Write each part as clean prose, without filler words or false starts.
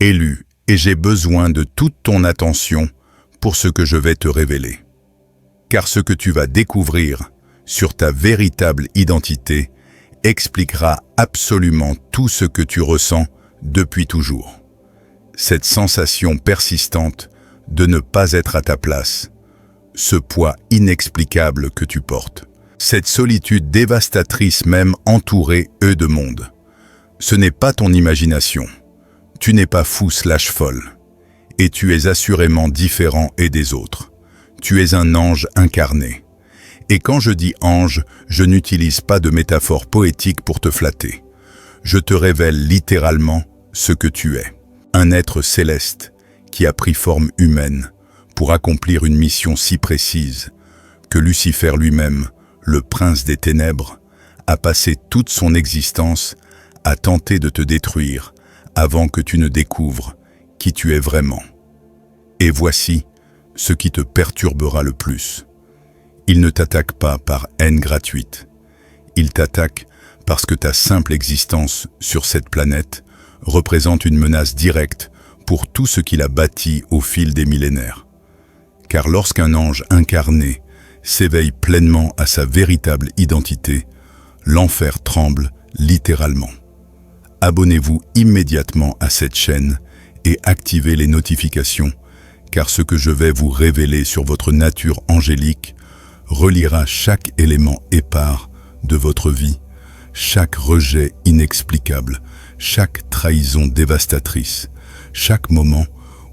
élu, et j'ai besoin de toute ton attention pour ce que je vais te révéler. Car ce que tu vas découvrir sur ta véritable identité expliquera absolument tout ce que tu ressens depuis toujours. Cette sensation persistante de ne pas être à ta place, ce poids inexplicable que tu portes, cette solitude dévastatrice même entourée de monde. Ce n'est pas ton imagination. Tu n'es pas fou/folle. Et tu es assurément différent des autres. Tu es un ange incarné. Et quand je dis ange, je n'utilise pas de métaphore poétique pour te flatter. Je te révèle littéralement ce que tu es. Un être céleste qui a pris forme humaine pour accomplir une mission si précise que Lucifer lui-même, le prince des ténèbres, a passé toute son existence à tenter de te détruire avant que tu ne découvres qui tu es vraiment. Et voici ce qui te perturbera le plus. Il ne t'attaque pas par haine gratuite. Il t'attaque parce que ta simple existence sur cette planète représente une menace directe pour tout ce qu'il a bâti au fil des millénaires. Car lorsqu'un ange incarné s'éveille pleinement à sa véritable identité, l'enfer tremble littéralement. Abonnez-vous immédiatement à cette chaîne et activez les notifications, car ce que je vais vous révéler sur votre nature angélique reliera chaque élément épars de votre vie, chaque rejet inexplicable, chaque trahison dévastatrice, chaque moment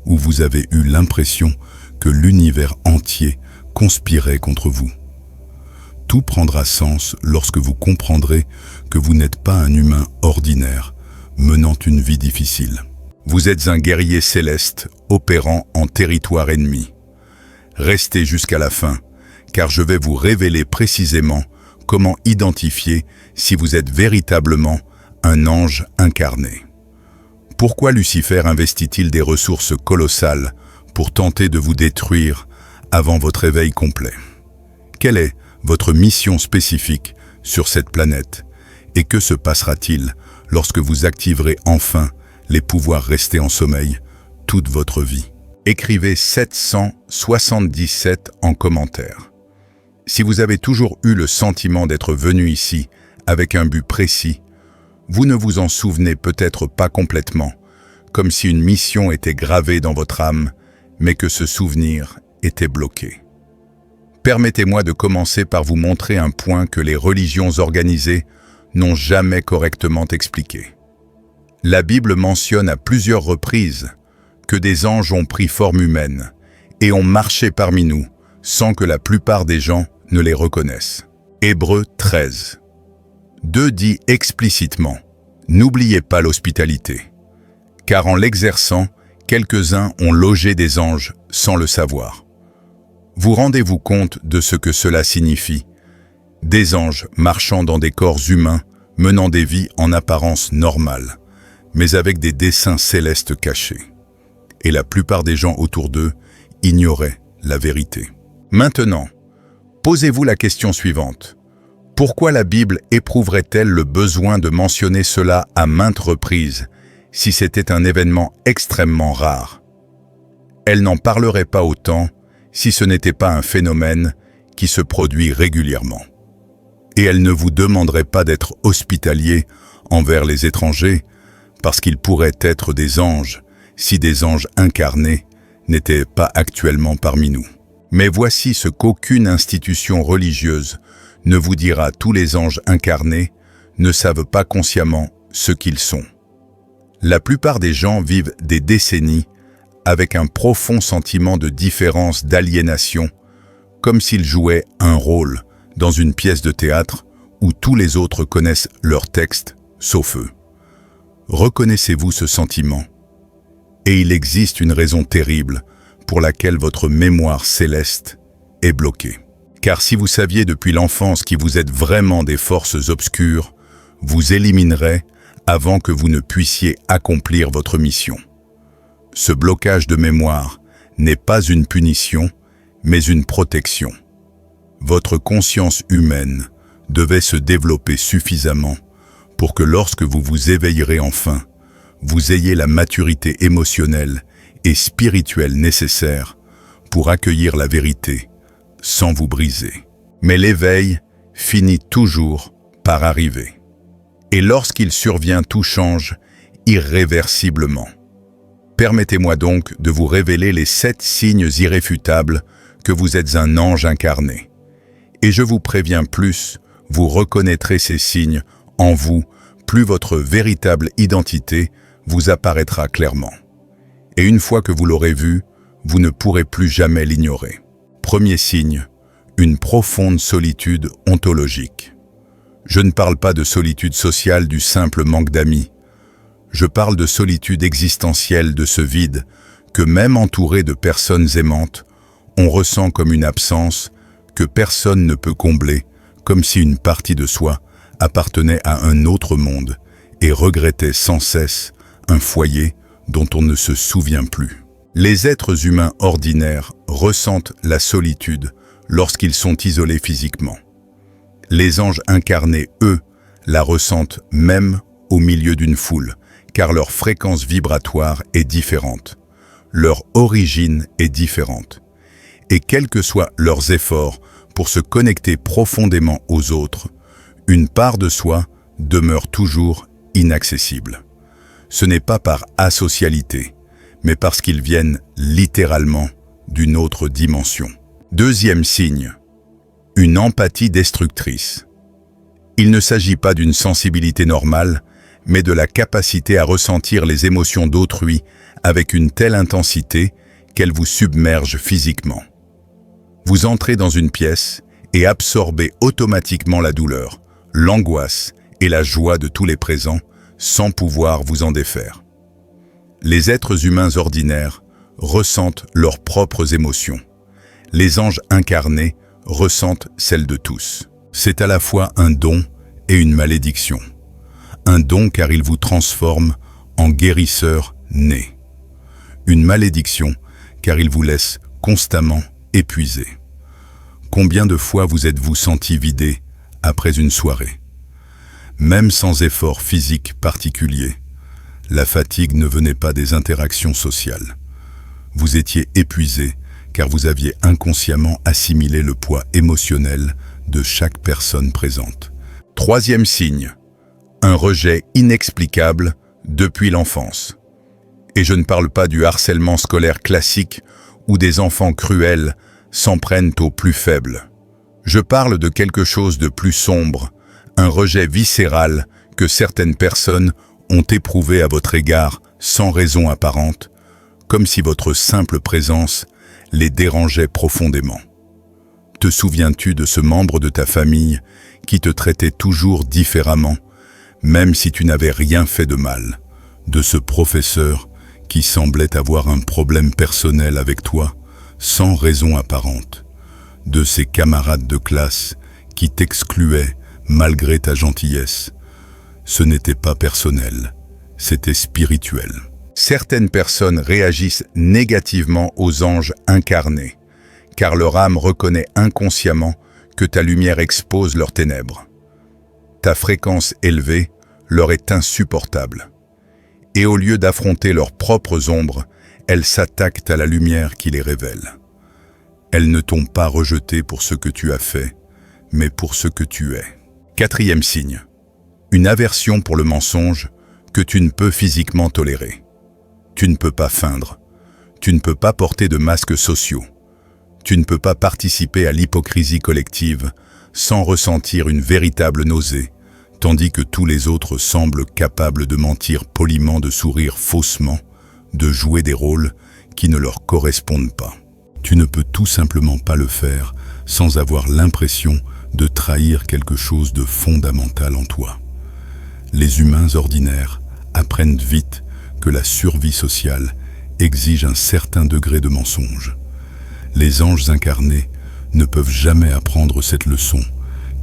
où vous avez eu l'impression que l'univers entier conspirait contre vous. Tout prendra sens lorsque vous comprendrez que vous n'êtes pas un humain ordinaire, menant une vie difficile. Vous êtes un guerrier céleste, opérant en territoire ennemi. Restez jusqu'à la fin, car je vais vous révéler précisément comment identifier si vous êtes véritablement un ange incarné. Pourquoi Lucifer investit-il des ressources colossales pour tenter de vous détruire avant votre éveil complet? Quelle est votre mission spécifique sur cette planète? Et que se passera-t-il lorsque vous activerez enfin les pouvoirs restés en sommeil toute votre vie? Écrivez 777 en commentaire. Si vous avez toujours eu le sentiment d'être venu ici avec un but précis, vous ne vous en souvenez peut-être pas complètement, comme si une mission était gravée dans votre âme, mais que ce souvenir était bloqué. Permettez-moi de commencer par vous montrer un point que les religions organisées n'ont jamais correctement expliqué. La Bible mentionne à plusieurs reprises que des anges ont pris forme humaine et ont marché parmi nous sans que la plupart des gens ne les reconnaissent. Hébreux 13. 2 dit explicitement « N'oubliez pas l'hospitalité », car en l'exerçant, quelques-uns ont logé des anges sans le savoir. Vous rendez-vous compte de ce que cela signifie? Des anges marchant dans des corps humains, menant des vies en apparence normales, mais avec des desseins célestes cachés. Et la plupart des gens autour d'eux ignoraient la vérité. Maintenant, posez-vous la question suivante. Pourquoi la Bible éprouverait-elle le besoin de mentionner cela à maintes reprises si c'était un événement extrêmement rare? Elle n'en parlerait pas autant si ce n'était pas un phénomène qui se produit régulièrement. Et elle ne vous demanderait pas d'être hospitalier envers les étrangers parce qu'ils pourraient être des anges si des anges incarnés n'étaient pas actuellement parmi nous. Mais voici ce qu'aucune institution religieuse ne vous dira: tous les anges incarnés ne savent pas consciemment ce qu'ils sont. La plupart des gens vivent des décennies avec un profond sentiment de différence, d'aliénation, comme s'ils jouaient un rôle dans une pièce de théâtre où tous les autres connaissent leur texte, sauf eux. Reconnaissez-vous ce sentiment? Et il existe une raison terrible pour laquelle votre mémoire céleste est bloquée. Car si vous saviez depuis l'enfance qui vous êtes vraiment des forces obscures, vous éliminerez avant que vous ne puissiez accomplir votre mission. Ce blocage de mémoire n'est pas une punition, mais une protection. Votre conscience humaine devait se développer suffisamment pour que lorsque vous vous éveillerez enfin, vous ayez la maturité émotionnelle et spirituelle nécessaire pour accueillir la vérité sans vous briser. Mais l'éveil finit toujours par arriver. Et lorsqu'il survient, tout change irréversiblement. Permettez-moi donc de vous révéler les 7 signes irréfutables que vous êtes un ange incarné. Et je vous préviens, plus vous reconnaîtrez ces signes en vous, plus votre véritable identité vous apparaîtra clairement. Et une fois que vous l'aurez vu, vous ne pourrez plus jamais l'ignorer. Premier signe, une profonde solitude ontologique. Je ne parle pas de solitude sociale du simple manque d'amis. Je parle de solitude existentielle, de ce vide que, même entouré de personnes aimantes, on ressent comme une absence que personne ne peut combler, comme si une partie de soi appartenait à un autre monde et regrettait sans cesse un foyer dont on ne se souvient plus. Les êtres humains ordinaires ressentent la solitude lorsqu'ils sont isolés physiquement. Les anges incarnés, eux, la ressentent même au milieu d'une foule, car leur fréquence vibratoire est différente. Leur origine est différente. Et quels que soient leurs efforts pour se connecter profondément aux autres, une part de soi demeure toujours inaccessible. Ce n'est pas par asocialité, mais parce qu'ils viennent littéralement d'une autre dimension. Deuxième signe, une empathie destructrice. Il ne s'agit pas d'une sensibilité normale, mais de la capacité à ressentir les émotions d'autrui avec une telle intensité qu'elles vous submergent physiquement. Vous entrez dans une pièce et absorbez automatiquement la douleur, l'angoisse et la joie de tous les présents, sans pouvoir vous en défaire. Les êtres humains ordinaires ressentent leurs propres émotions. Les anges incarnés ressentent celles de tous. C'est à la fois un don et une malédiction. Un don car il vous transforme en guérisseur né. Une malédiction car il vous laisse constamment épuisé. Combien de fois vous êtes-vous senti vidé après une soirée? Même sans effort physique particulier, la fatigue ne venait pas des interactions sociales. Vous étiez épuisé car vous aviez inconsciemment assimilé le poids émotionnel de chaque personne présente. Troisième signe, un rejet inexplicable depuis l'enfance. Et je ne parle pas du harcèlement scolaire classique où des enfants cruels s'en prennent aux plus faibles. Je parle de quelque chose de plus sombre, un rejet viscéral que certaines personnes ont éprouvé à votre égard sans raison apparente, comme si votre simple présence les dérangeait profondément. Te souviens-tu de ce membre de ta famille qui te traitait toujours différemment, même si tu n'avais rien fait de mal, de ce professeur qui semblait avoir un problème personnel avec toi, sans raison apparente, de ces camarades de classe qui t'excluaient malgré ta gentillesse? Ce n'était pas personnel, c'était spirituel. Certaines personnes réagissent négativement aux anges incarnés, car leur âme reconnaît inconsciemment que ta lumière expose leurs ténèbres. Ta fréquence élevée leur est insupportable. Et au lieu d'affronter leurs propres ombres, elles s'attaquent à la lumière qui les révèle. Elles ne t'ont pas rejeté pour ce que tu as fait, mais pour ce que tu es. Quatrième signe, une aversion pour le mensonge que tu ne peux physiquement tolérer. Tu ne peux pas feindre, tu ne peux pas porter de masques sociaux, tu ne peux pas participer à l'hypocrisie collective sans ressentir une véritable nausée, tandis que tous les autres semblent capables de mentir poliment, de sourire faussement, de jouer des rôles qui ne leur correspondent pas. Tu ne peux tout simplement pas le faire sans avoir l'impression de trahir quelque chose de fondamental en toi. Les humains ordinaires apprennent vite que la survie sociale exige un certain degré de mensonge. Les anges incarnés ne peuvent jamais apprendre cette leçon,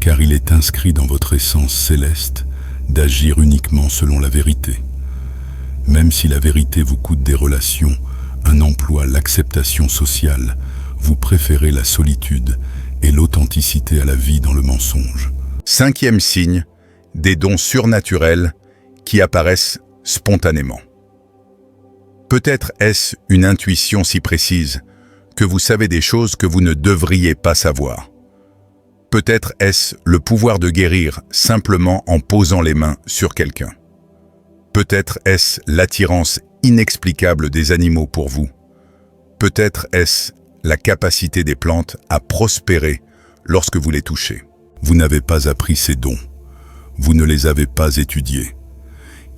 car il est inscrit dans votre essence céleste d'agir uniquement selon la vérité. Même si la vérité vous coûte des relations, un emploi, l'acceptation sociale, vous préférez la solitude et l'authenticité à la vie dans le mensonge. Cinquième signe, des dons surnaturels qui apparaissent spontanément. Peut-être est-ce une intuition si précise que vous savez des choses que vous ne devriez pas savoir. Peut-être est-ce le pouvoir de guérir simplement en posant les mains sur quelqu'un. Peut-être est-ce l'attirance inexplicable des animaux pour vous. Peut-être est-ce la capacité des plantes à prospérer lorsque vous les touchez. Vous n'avez pas appris ces dons. Vous ne les avez pas étudiés.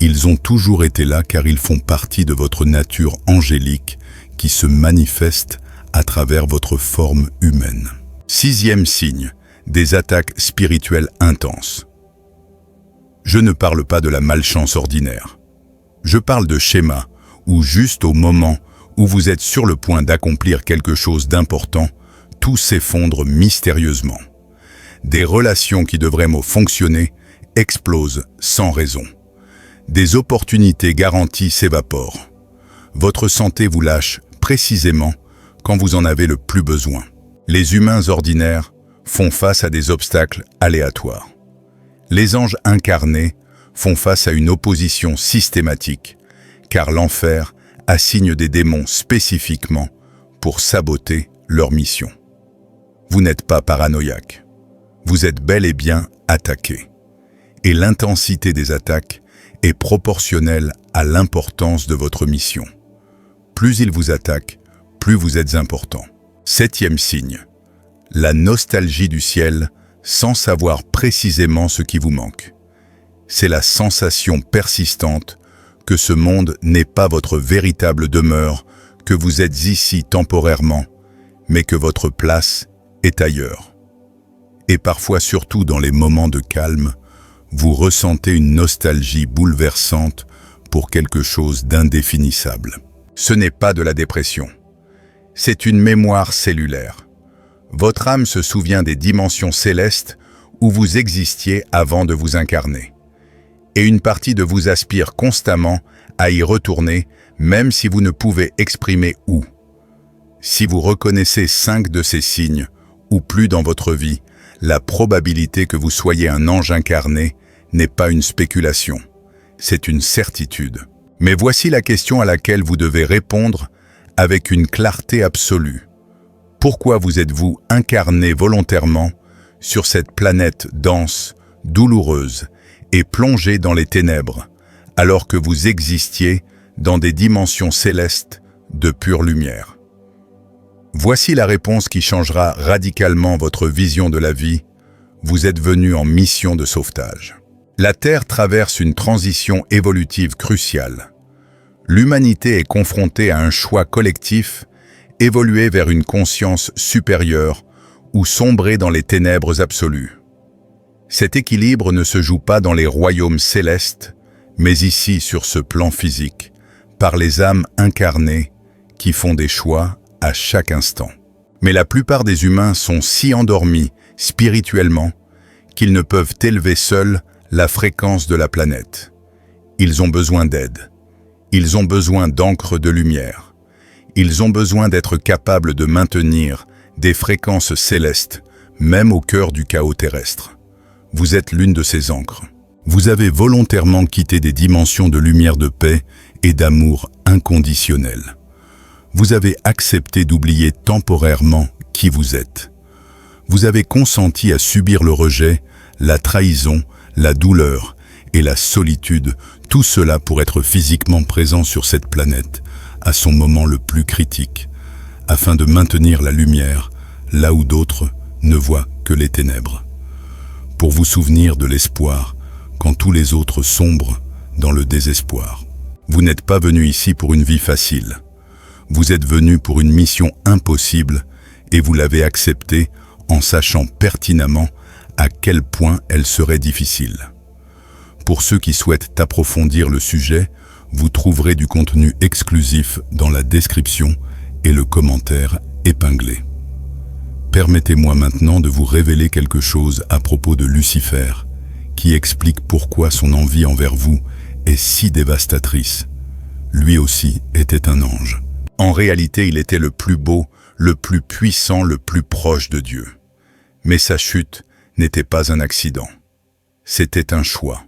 Ils ont toujours été là car ils font partie de votre nature angélique qui se manifeste à travers votre forme humaine. 6e signe, des attaques spirituelles intenses. Je ne parle pas de la malchance ordinaire. Je parle de schémas où juste au moment où vous êtes sur le point d'accomplir quelque chose d'important, tout s'effondre mystérieusement. Des relations qui devraient fonctionner explosent sans raison. Des opportunités garanties s'évaporent. Votre santé vous lâche précisément quand vous en avez le plus besoin. Les humains ordinaires font face à des obstacles aléatoires. Les anges incarnés font face à une opposition systématique, car l'enfer assigne des démons spécifiquement pour saboter leur mission. Vous n'êtes pas paranoïaque. Vous êtes bel et bien attaqué. Et l'intensité des attaques est proportionnelle à l'importance de votre mission. Plus ils vous attaquent, plus vous êtes important. 7e signe. La nostalgie du ciel sans savoir précisément ce qui vous manque. C'est la sensation persistante que ce monde n'est pas votre véritable demeure, que vous êtes ici temporairement, mais que votre place est ailleurs. Et parfois, surtout dans les moments de calme, vous ressentez une nostalgie bouleversante pour quelque chose d'indéfinissable. Ce n'est pas de la dépression. C'est une mémoire cellulaire. Votre âme se souvient des dimensions célestes où vous existiez avant de vous incarner. Et une partie de vous aspire constamment à y retourner, même si vous ne pouvez exprimer où. Si vous reconnaissez 5 de ces signes, ou plus dans votre vie, la probabilité que vous soyez un ange incarné n'est pas une spéculation, c'est une certitude. Mais voici la question à laquelle vous devez répondre avec une clarté absolue. Pourquoi vous êtes-vous incarné volontairement sur cette planète dense, douloureuse et plongée dans les ténèbres, alors que vous existiez dans des dimensions célestes de pure lumière? Voici la réponse qui changera radicalement votre vision de la vie. Vous êtes venu en mission de sauvetage. La Terre traverse une transition évolutive cruciale. L'humanité est confrontée à un choix collectif, évoluer vers une conscience supérieure ou sombrer dans les ténèbres absolues. Cet équilibre ne se joue pas dans les royaumes célestes, mais ici sur ce plan physique, par les âmes incarnées qui font des choix à chaque instant. Mais la plupart des humains sont si endormis spirituellement qu'ils ne peuvent élever seuls la fréquence de la planète. Ils ont besoin d'aide. Ils ont besoin d'encre de lumière. Ils ont besoin d'être capables de maintenir des fréquences célestes, même au cœur du chaos terrestre. Vous êtes l'une de ces encres. Vous avez volontairement quitté des dimensions de lumière de paix et d'amour inconditionnel. Vous avez accepté d'oublier temporairement qui vous êtes. Vous avez consenti à subir le rejet, la trahison, la douleur et la solitude, tout cela pour être physiquement présent sur cette planète, à son moment le plus critique, afin de maintenir la lumière là où d'autres ne voient que les ténèbres. Pour vous souvenir de l'espoir quand tous les autres sombrent dans le désespoir. Vous n'êtes pas venu ici pour une vie facile. Vous êtes venu pour une mission impossible et vous l'avez acceptée en sachant pertinemment à quel point elle serait difficile. Pour ceux qui souhaitent approfondir le sujet, vous trouverez du contenu exclusif dans la description et le commentaire épinglé. Permettez-moi maintenant de vous révéler quelque chose à propos de Lucifer, qui explique pourquoi son envie envers vous est si dévastatrice. Lui aussi était un ange. En réalité, il était le plus beau, le plus puissant, le plus proche de Dieu. Mais sa chute n'était pas un accident. C'était un choix.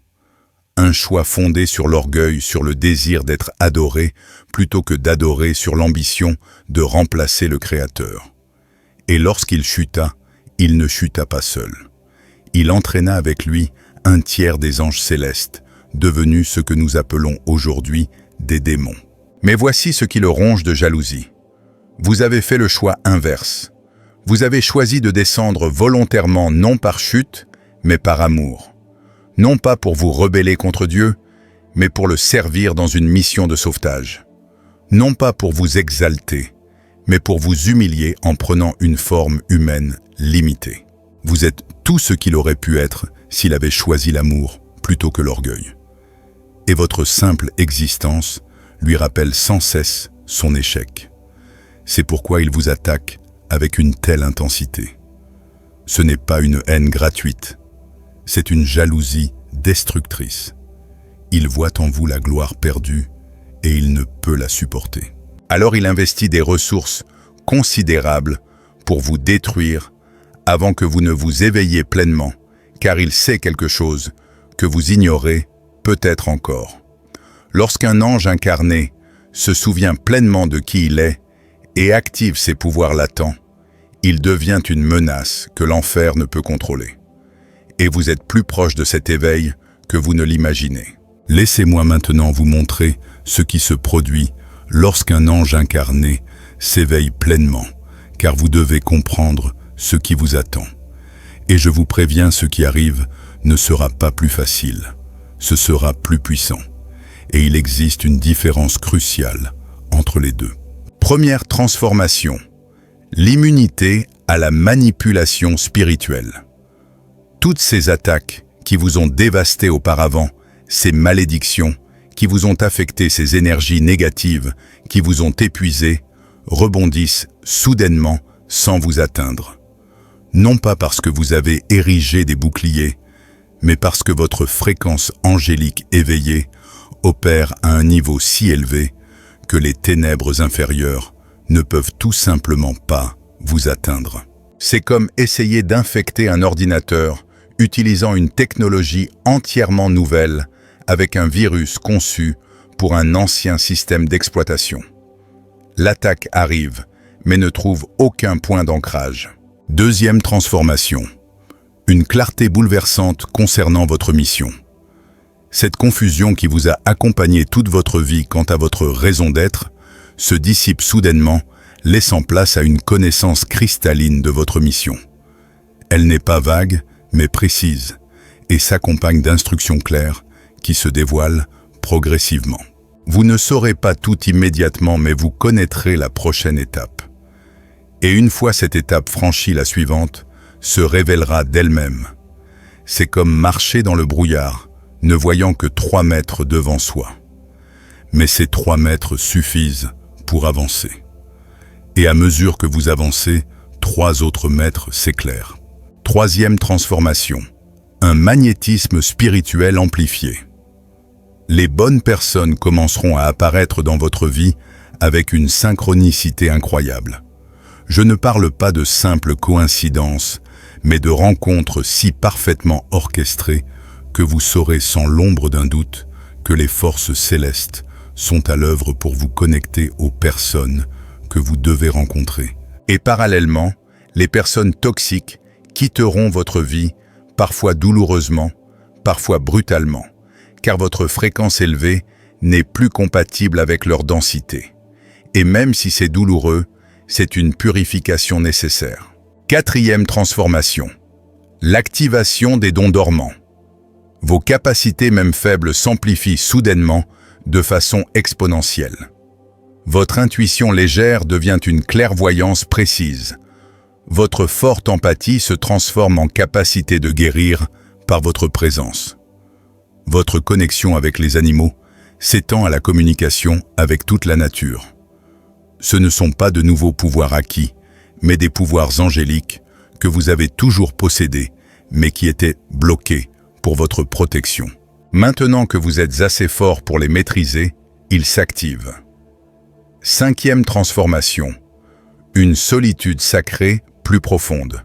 Un choix fondé sur l'orgueil, sur le désir d'être adoré, plutôt que d'adorer sur l'ambition de remplacer le Créateur. Et lorsqu'il chuta, il ne chuta pas seul. Il entraîna avec lui un tiers des anges célestes, devenus ce que nous appelons aujourd'hui des démons. Mais voici ce qui le ronge de jalousie. Vous avez fait le choix inverse. Vous avez choisi de descendre volontairement non par chute, mais par amour. Non pas pour vous rebeller contre Dieu, mais pour le servir dans une mission de sauvetage. Non pas pour vous exalter, mais pour vous humilier en prenant une forme humaine limitée. Vous êtes tout ce qu'il aurait pu être s'il avait choisi l'amour plutôt que l'orgueil. Et votre simple existence lui rappelle sans cesse son échec. C'est pourquoi il vous attaque avec une telle intensité. Ce n'est pas une haine gratuite, c'est une jalousie destructrice. Il voit en vous la gloire perdue et il ne peut la supporter. Alors il investit des ressources considérables pour vous détruire avant que vous ne vous éveilliez pleinement, car il sait quelque chose que vous ignorez peut-être encore. Lorsqu'un ange incarné se souvient pleinement de qui il est et active ses pouvoirs latents, il devient une menace que l'enfer ne peut contrôler. Et vous êtes plus proche de cet éveil que vous ne l'imaginez. Laissez-moi maintenant vous montrer ce qui se produit lorsqu'un ange incarné s'éveille pleinement, car vous devez comprendre ce qui vous attend. Et je vous préviens, ce qui arrive ne sera pas plus facile, ce sera plus puissant. Et il existe une différence cruciale entre les deux. Première transformation, l'immunité à la manipulation spirituelle. Toutes ces attaques qui vous ont dévasté auparavant, ces malédictions qui vous ont affecté, ces énergies négatives qui vous ont épuisé, rebondissent soudainement sans vous atteindre. Non pas parce que vous avez érigé des boucliers, mais parce que votre fréquence angélique éveillée opère à un niveau si élevé que les ténèbres inférieures ne peuvent tout simplement pas vous atteindre. C'est comme essayer d'infecter un ordinateur utilisant une technologie entièrement nouvelle avec un virus conçu pour un ancien système d'exploitation. L'attaque arrive, mais ne trouve aucun point d'ancrage. Deuxième transformation, une clarté bouleversante concernant votre mission. Cette confusion qui vous a accompagné toute votre vie quant à votre raison d'être se dissipe soudainement, laissant place à une connaissance cristalline de votre mission. Elle n'est pas vague, mais précise, et s'accompagne d'instructions claires qui se dévoilent progressivement. Vous ne saurez pas tout immédiatement, mais vous connaîtrez la prochaine étape. Et une fois cette étape franchie, la suivante se révélera d'elle-même. C'est comme marcher dans le brouillard, ne voyant que 3 mètres devant soi. Mais ces 3 mètres suffisent pour avancer. Et à mesure que vous avancez, 3 autres mètres s'éclairent. Troisième transformation, un magnétisme spirituel amplifié. Les bonnes personnes commenceront à apparaître dans votre vie avec une synchronicité incroyable. Je ne parle pas de simples coïncidences, mais de rencontres si parfaitement orchestrées que vous saurez sans l'ombre d'un doute que les forces célestes sont à l'œuvre pour vous connecter aux personnes que vous devez rencontrer. Et parallèlement, les personnes toxiques quitteront votre vie, parfois douloureusement, parfois brutalement, car votre fréquence élevée n'est plus compatible avec leur densité. Et même si c'est douloureux, c'est une purification nécessaire. Quatrième transformation, l'activation des dons dormants. Vos capacités même faibles s'amplifient soudainement de façon exponentielle. Votre intuition légère devient une clairvoyance précise. Votre forte empathie se transforme en capacité de guérir par votre présence. Votre connexion avec les animaux s'étend à la communication avec toute la nature. Ce ne sont pas de nouveaux pouvoirs acquis, mais des pouvoirs angéliques que vous avez toujours possédés, mais qui étaient bloqués pour votre protection. Maintenant que vous êtes assez fort pour les maîtriser, ils s'activent. Cinquième transformation, une solitude sacrée plus profonde.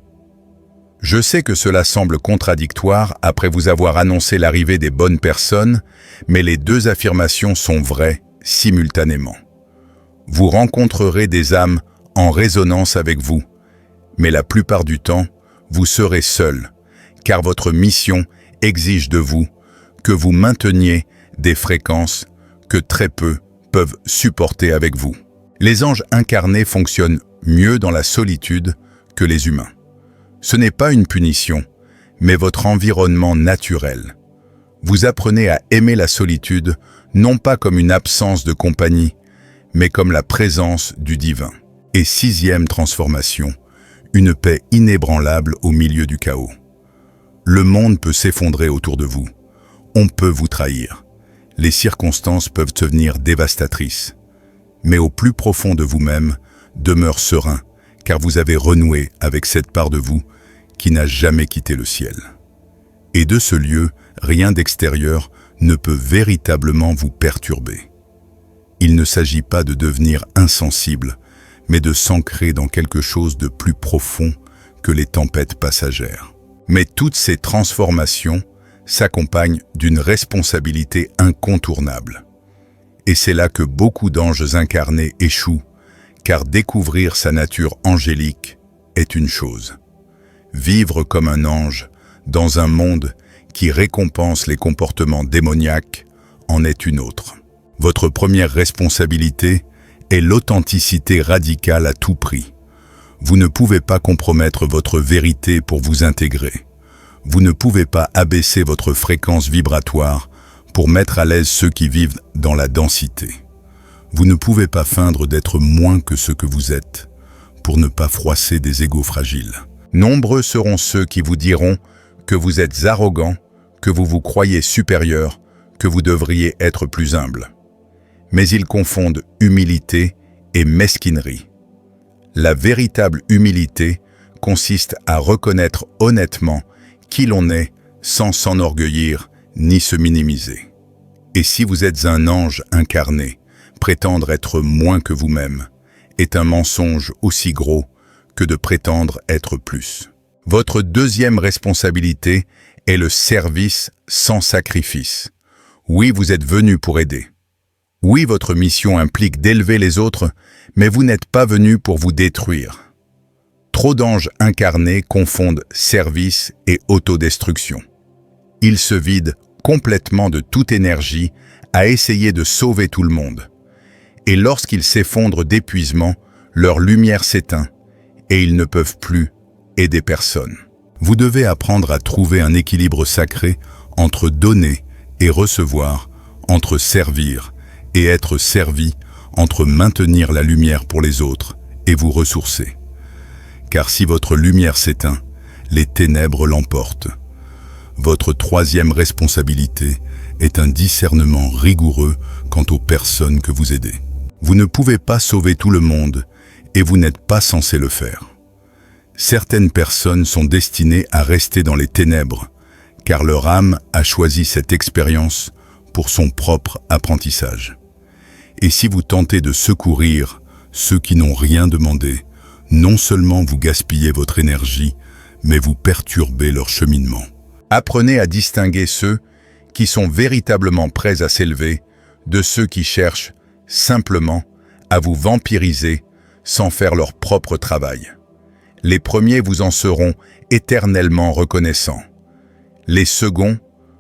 Je sais que cela semble contradictoire après vous avoir annoncé l'arrivée des bonnes personnes, mais les deux affirmations sont vraies simultanément. Vous rencontrerez des âmes en résonance avec vous, mais la plupart du temps, vous serez seul, car votre mission exige de vous que vous mainteniez des fréquences que très peu peuvent supporter avec vous. Les anges incarnés fonctionnent mieux dans la solitude que les humains. Ce n'est pas une punition, mais votre environnement naturel. Vous apprenez à aimer la solitude, non pas comme une absence de compagnie, mais comme la présence du divin. Et sixième transformation, une paix inébranlable au milieu du chaos. Le monde peut s'effondrer autour de vous. On peut vous trahir. Les circonstances peuvent devenir dévastatrices. Mais au plus profond de vous-même, demeure serein, car vous avez renoué avec cette part de vous qui n'a jamais quitté le ciel. Et de ce lieu, rien d'extérieur ne peut véritablement vous perturber. Il ne s'agit pas de devenir insensible, mais de s'ancrer dans quelque chose de plus profond que les tempêtes passagères. Mais toutes ces transformations s'accompagnent d'une responsabilité incontournable. Et c'est là que beaucoup d'anges incarnés échouent, car découvrir sa nature angélique est une chose. Vivre comme un ange dans un monde qui récompense les comportements démoniaques en est une autre. Votre première responsabilité est l'authenticité radicale à tout prix. Vous ne pouvez pas compromettre votre vérité pour vous intégrer. Vous ne pouvez pas abaisser votre fréquence vibratoire pour mettre à l'aise ceux qui vivent dans la densité. Vous ne pouvez pas feindre d'être moins que ce que vous êtes pour ne pas froisser des égos fragiles. Nombreux seront ceux qui vous diront que vous êtes arrogant, que vous vous croyez supérieur, que vous devriez être plus humble. Mais ils confondent humilité et mesquinerie. La véritable humilité consiste à reconnaître honnêtement qui l'on est sans s'enorgueillir ni se minimiser. Et si vous êtes un ange incarné, prétendre être moins que vous-même est un mensonge aussi gros que de prétendre être plus. Votre deuxième responsabilité est le service sans sacrifice. Oui, vous êtes venu pour aider. Oui, votre mission implique d'élever les autres, mais vous n'êtes pas venu pour vous détruire. Trop d'anges incarnés confondent service et autodestruction. Ils se vident complètement de toute énergie à essayer de sauver tout le monde. Et lorsqu'ils s'effondrent d'épuisement, leur lumière s'éteint et ils ne peuvent plus aider personne. Vous devez apprendre à trouver un équilibre sacré entre donner et recevoir, entre servir et être servi, entre maintenir la lumière pour les autres et vous ressourcer. Car si votre lumière s'éteint, les ténèbres l'emportent. Votre troisième responsabilité est un discernement rigoureux quant aux personnes que vous aidez. Vous ne pouvez pas sauver tout le monde et vous n'êtes pas censé le faire. Certaines personnes sont destinées à rester dans les ténèbres, car leur âme a choisi cette expérience pour son propre apprentissage. Et si vous tentez de secourir ceux qui n'ont rien demandé, non seulement vous gaspillez votre énergie, mais vous perturbez leur cheminement. Apprenez à distinguer ceux qui sont véritablement prêts à s'élever de ceux qui cherchent simplement à vous vampiriser sans faire leur propre travail. Les premiers vous en seront éternellement reconnaissants. Les seconds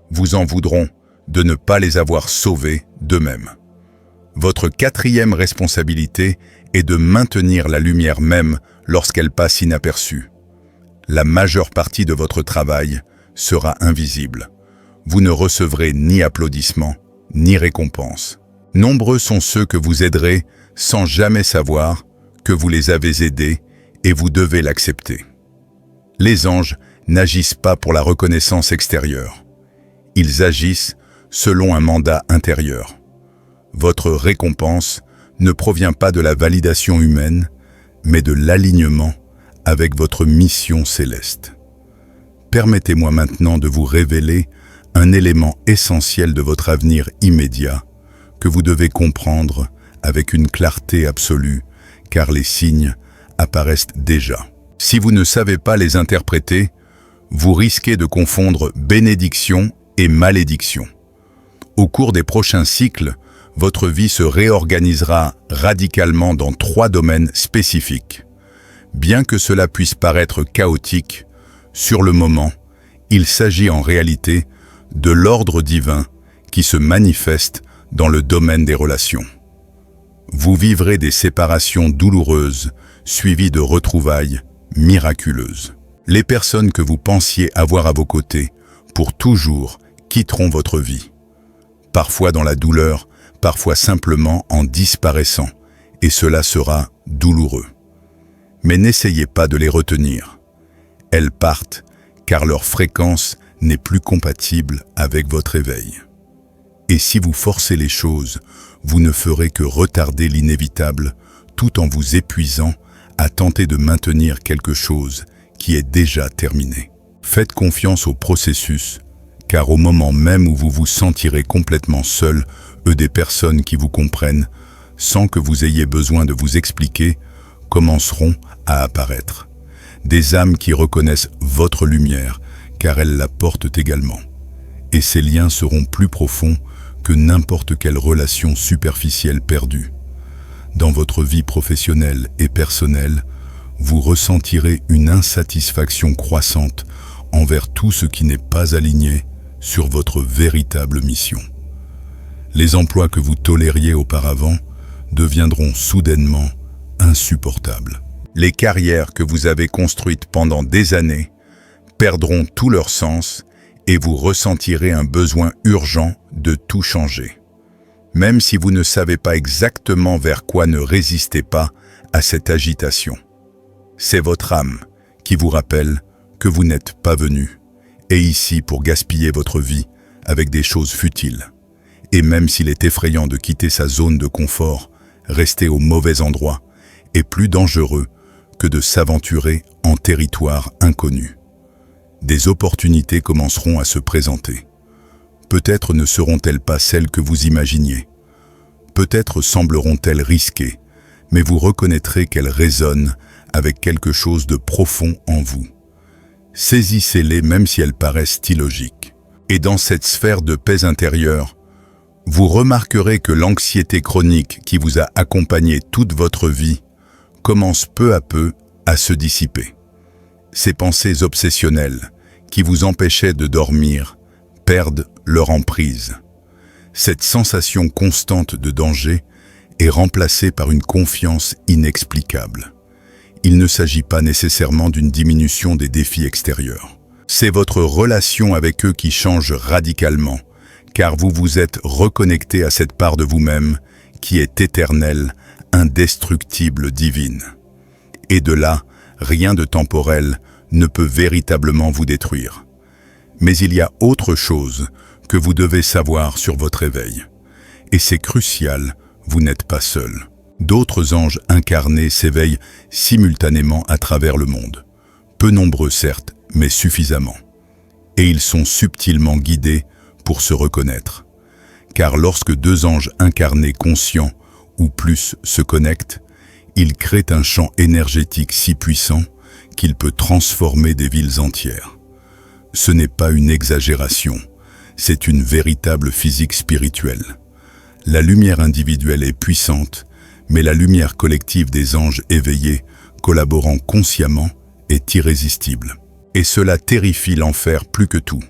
vous en voudront de ne pas les avoir sauvés d'eux-mêmes. Votre quatrième responsabilité est de maintenir la lumière même lorsqu'elle passe inaperçue. La majeure partie de votre travail sera invisible. Vous ne recevrez ni applaudissements, ni récompenses. Nombreux sont ceux que vous aiderez sans jamais savoir que vous les avez aidés et vous devez l'accepter. Les anges n'agissent pas pour la reconnaissance extérieure. Ils agissent selon un mandat intérieur. Votre récompense ne provient pas de la validation humaine, mais de l'alignement avec votre mission céleste. Permettez-moi maintenant de vous révéler un élément essentiel de votre avenir immédiat que vous devez comprendre avec une clarté absolue, car les signes apparaissent déjà. Si vous ne savez pas les interpréter, vous risquez de confondre bénédiction et malédiction. Au cours des prochains cycles, votre vie se réorganisera radicalement dans 3 domaines spécifiques. Bien que cela puisse paraître chaotique, sur le moment, il s'agit en réalité de l'ordre divin qui se manifeste dans le domaine des relations. Vous vivrez des séparations douloureuses, suivies de retrouvailles miraculeuses. Les personnes que vous pensiez avoir à vos côtés, pour toujours, quitteront votre vie. Parfois dans la douleur, parfois simplement en disparaissant, et cela sera douloureux. Mais n'essayez pas de les retenir. Elles partent, car leur fréquence n'est plus compatible avec votre éveil. Et si vous forcez les choses, vous ne ferez que retarder l'inévitable, tout en vous épuisant à tenter de maintenir quelque chose qui est déjà terminé. Faites confiance au processus, car au moment même où vous vous sentirez complètement seul, des personnes qui vous comprennent, sans que vous ayez besoin de vous expliquer, commenceront à apparaître. Des âmes qui reconnaissent votre lumière, car elles la portent également. Et ces liens seront plus profonds que n'importe quelle relation superficielle perdue. Dans votre vie professionnelle et personnelle, vous ressentirez une insatisfaction croissante envers tout ce qui n'est pas aligné sur votre véritable mission. Les emplois que vous tolériez auparavant deviendront soudainement insupportables. Les carrières que vous avez construites pendant des années perdront tout leur sens et vous ressentirez un besoin urgent de tout changer. Même si vous ne savez pas exactement vers quoi, ne résistez pas à cette agitation. C'est votre âme qui vous rappelle que vous n'êtes pas venu et ici pour gaspiller votre vie avec des choses futiles. Et même s'il est effrayant de quitter sa zone de confort, rester au mauvais endroit est plus dangereux que de s'aventurer en territoire inconnu. Des opportunités commenceront à se présenter. Peut-être ne seront-elles pas celles que vous imaginiez. Peut-être sembleront-elles risquées, mais vous reconnaîtrez qu'elles résonnent avec quelque chose de profond en vous. Saisissez-les même si elles paraissent illogiques. Et dans cette sphère de paix intérieure, vous remarquerez que l'anxiété chronique qui vous a accompagné toute votre vie commence peu à peu à se dissiper. Ces pensées obsessionnelles qui vous empêchaient de dormir perdent leur emprise. Cette sensation constante de danger est remplacée par une confiance inexplicable. Il ne s'agit pas nécessairement d'une diminution des défis extérieurs. C'est votre relation avec eux qui change radicalement, car vous vous êtes reconnecté à cette part de vous-même qui est éternelle, indestructible, divine. Et de là, rien de temporel ne peut véritablement vous détruire. Mais il y a autre chose que vous devez savoir sur votre éveil. Et c'est crucial, vous n'êtes pas seul. D'autres anges incarnés s'éveillent simultanément à travers le monde. Peu nombreux certes, mais suffisamment. Et ils sont subtilement guidés pour se reconnaître. Car lorsque 2 anges incarnés conscients ou plus se connectent, ils créent un champ énergétique si puissant qu'il peut transformer des villes entières. Ce n'est pas une exagération, c'est une véritable physique spirituelle. La lumière individuelle est puissante, mais la lumière collective des anges éveillés, collaborant consciemment, est irrésistible. Et cela terrifie l'enfer plus que tout.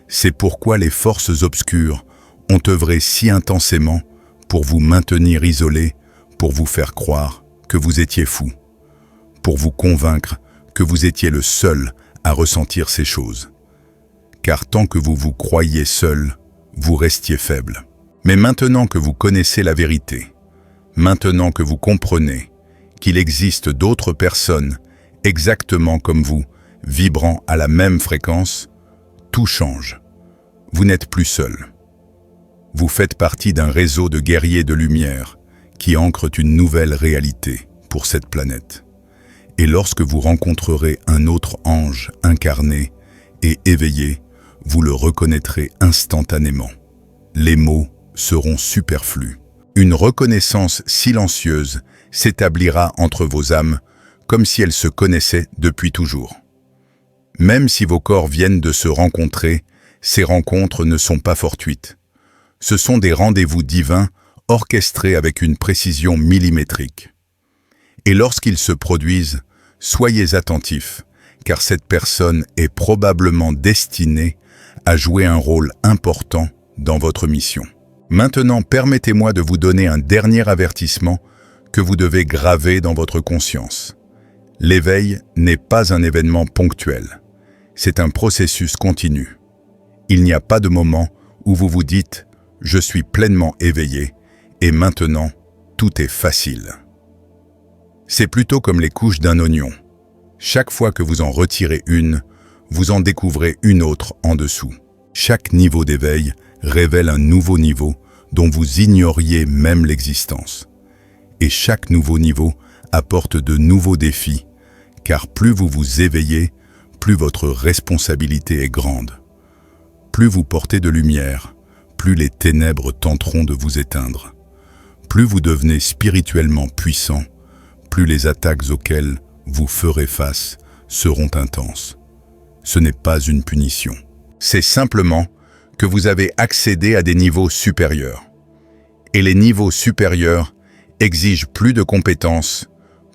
C'est pourquoi les forces obscures ont œuvré si intensément pour vous maintenir isolé, pour vous faire croire que vous étiez fou, pour vous convaincre que vous étiez le seul à ressentir ces choses. Car tant que vous vous croyiez seul, vous restiez faible. Mais maintenant que vous connaissez la vérité, maintenant que vous comprenez qu'il existe d'autres personnes exactement comme vous, vibrant à la même fréquence, tout change. Vous n'êtes plus seul. Vous faites partie d'un réseau de guerriers de lumière qui ancrent une nouvelle réalité pour cette planète. Et lorsque vous rencontrerez un autre ange incarné et éveillé, vous le reconnaîtrez instantanément. Les mots seront superflus. Une reconnaissance silencieuse s'établira entre vos âmes comme si elles se connaissaient depuis toujours. Même si vos corps viennent de se rencontrer, ces rencontres ne sont pas fortuites. Ce sont des rendez-vous divins orchestrés avec une précision millimétrique. Et lorsqu'ils se produisent, soyez attentifs, car cette personne est probablement destinée à jouer un rôle important dans votre mission. Maintenant, permettez-moi de vous donner un dernier avertissement que vous devez graver dans votre conscience. L'éveil n'est pas un événement ponctuel. C'est un processus continu. Il n'y a pas de moment où vous vous dites « je suis pleinement éveillé et maintenant, tout est facile ». C'est plutôt comme les couches d'un oignon. Chaque fois que vous en retirez une, vous en découvrez une autre en dessous. Chaque niveau d'éveil révèle un nouveau niveau dont vous ignoriez même l'existence. Et chaque nouveau niveau apporte de nouveaux défis, car plus vous vous éveillez, plus votre responsabilité est grande. Plus vous portez de lumière, plus les ténèbres tenteront de vous éteindre. Plus vous devenez spirituellement puissant, plus les attaques auxquelles vous ferez face seront intenses. Ce n'est pas une punition. C'est simplement que vous avez accédé à des niveaux supérieurs. Et les niveaux supérieurs exigent plus de compétences,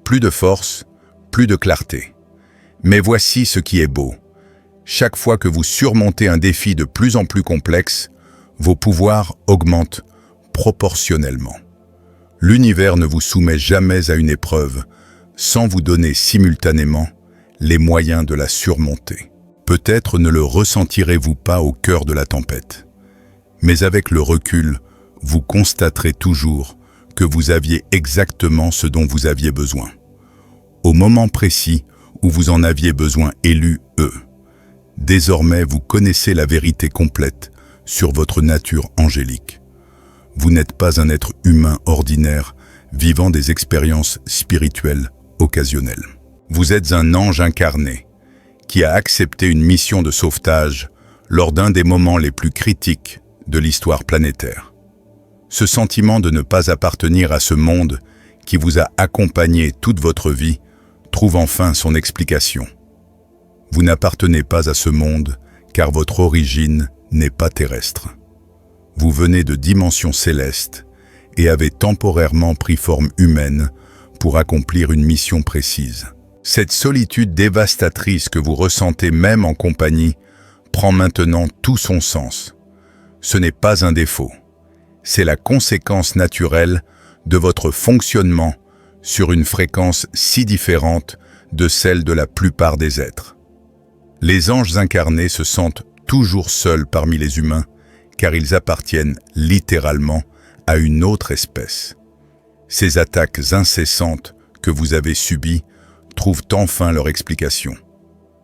plus de force, plus de clarté. Mais voici ce qui est beau. Chaque fois que vous surmontez un défi de plus en plus complexe, vos pouvoirs augmentent proportionnellement. L'univers ne vous soumet jamais à une épreuve sans vous donner simultanément les moyens de la surmonter. Peut-être ne le ressentirez-vous pas au cœur de la tempête, mais avec le recul, vous constaterez toujours que vous aviez exactement ce dont vous aviez besoin. Au moment précis où vous en aviez besoin, Désormais, vous connaissez la vérité complète sur votre nature angélique. Vous n'êtes pas un être humain ordinaire vivant des expériences spirituelles occasionnelles. Vous êtes un ange incarné qui a accepté une mission de sauvetage lors d'un des moments les plus critiques de l'histoire planétaire. Ce sentiment de ne pas appartenir à ce monde qui vous a accompagné toute votre vie trouve enfin son explication. Vous n'appartenez pas à ce monde car votre origine n'est pas terrestre. Vous venez de dimensions célestes et avez temporairement pris forme humaine pour accomplir une mission précise. Cette solitude dévastatrice que vous ressentez même en compagnie prend maintenant tout son sens. Ce n'est pas un défaut. C'est la conséquence naturelle de votre fonctionnement sur une fréquence si différente de celle de la plupart des êtres. Les anges incarnés se sentent toujours seuls parmi les humains, car ils appartiennent littéralement à une autre espèce. Ces attaques incessantes que vous avez subies trouvent enfin leur explication.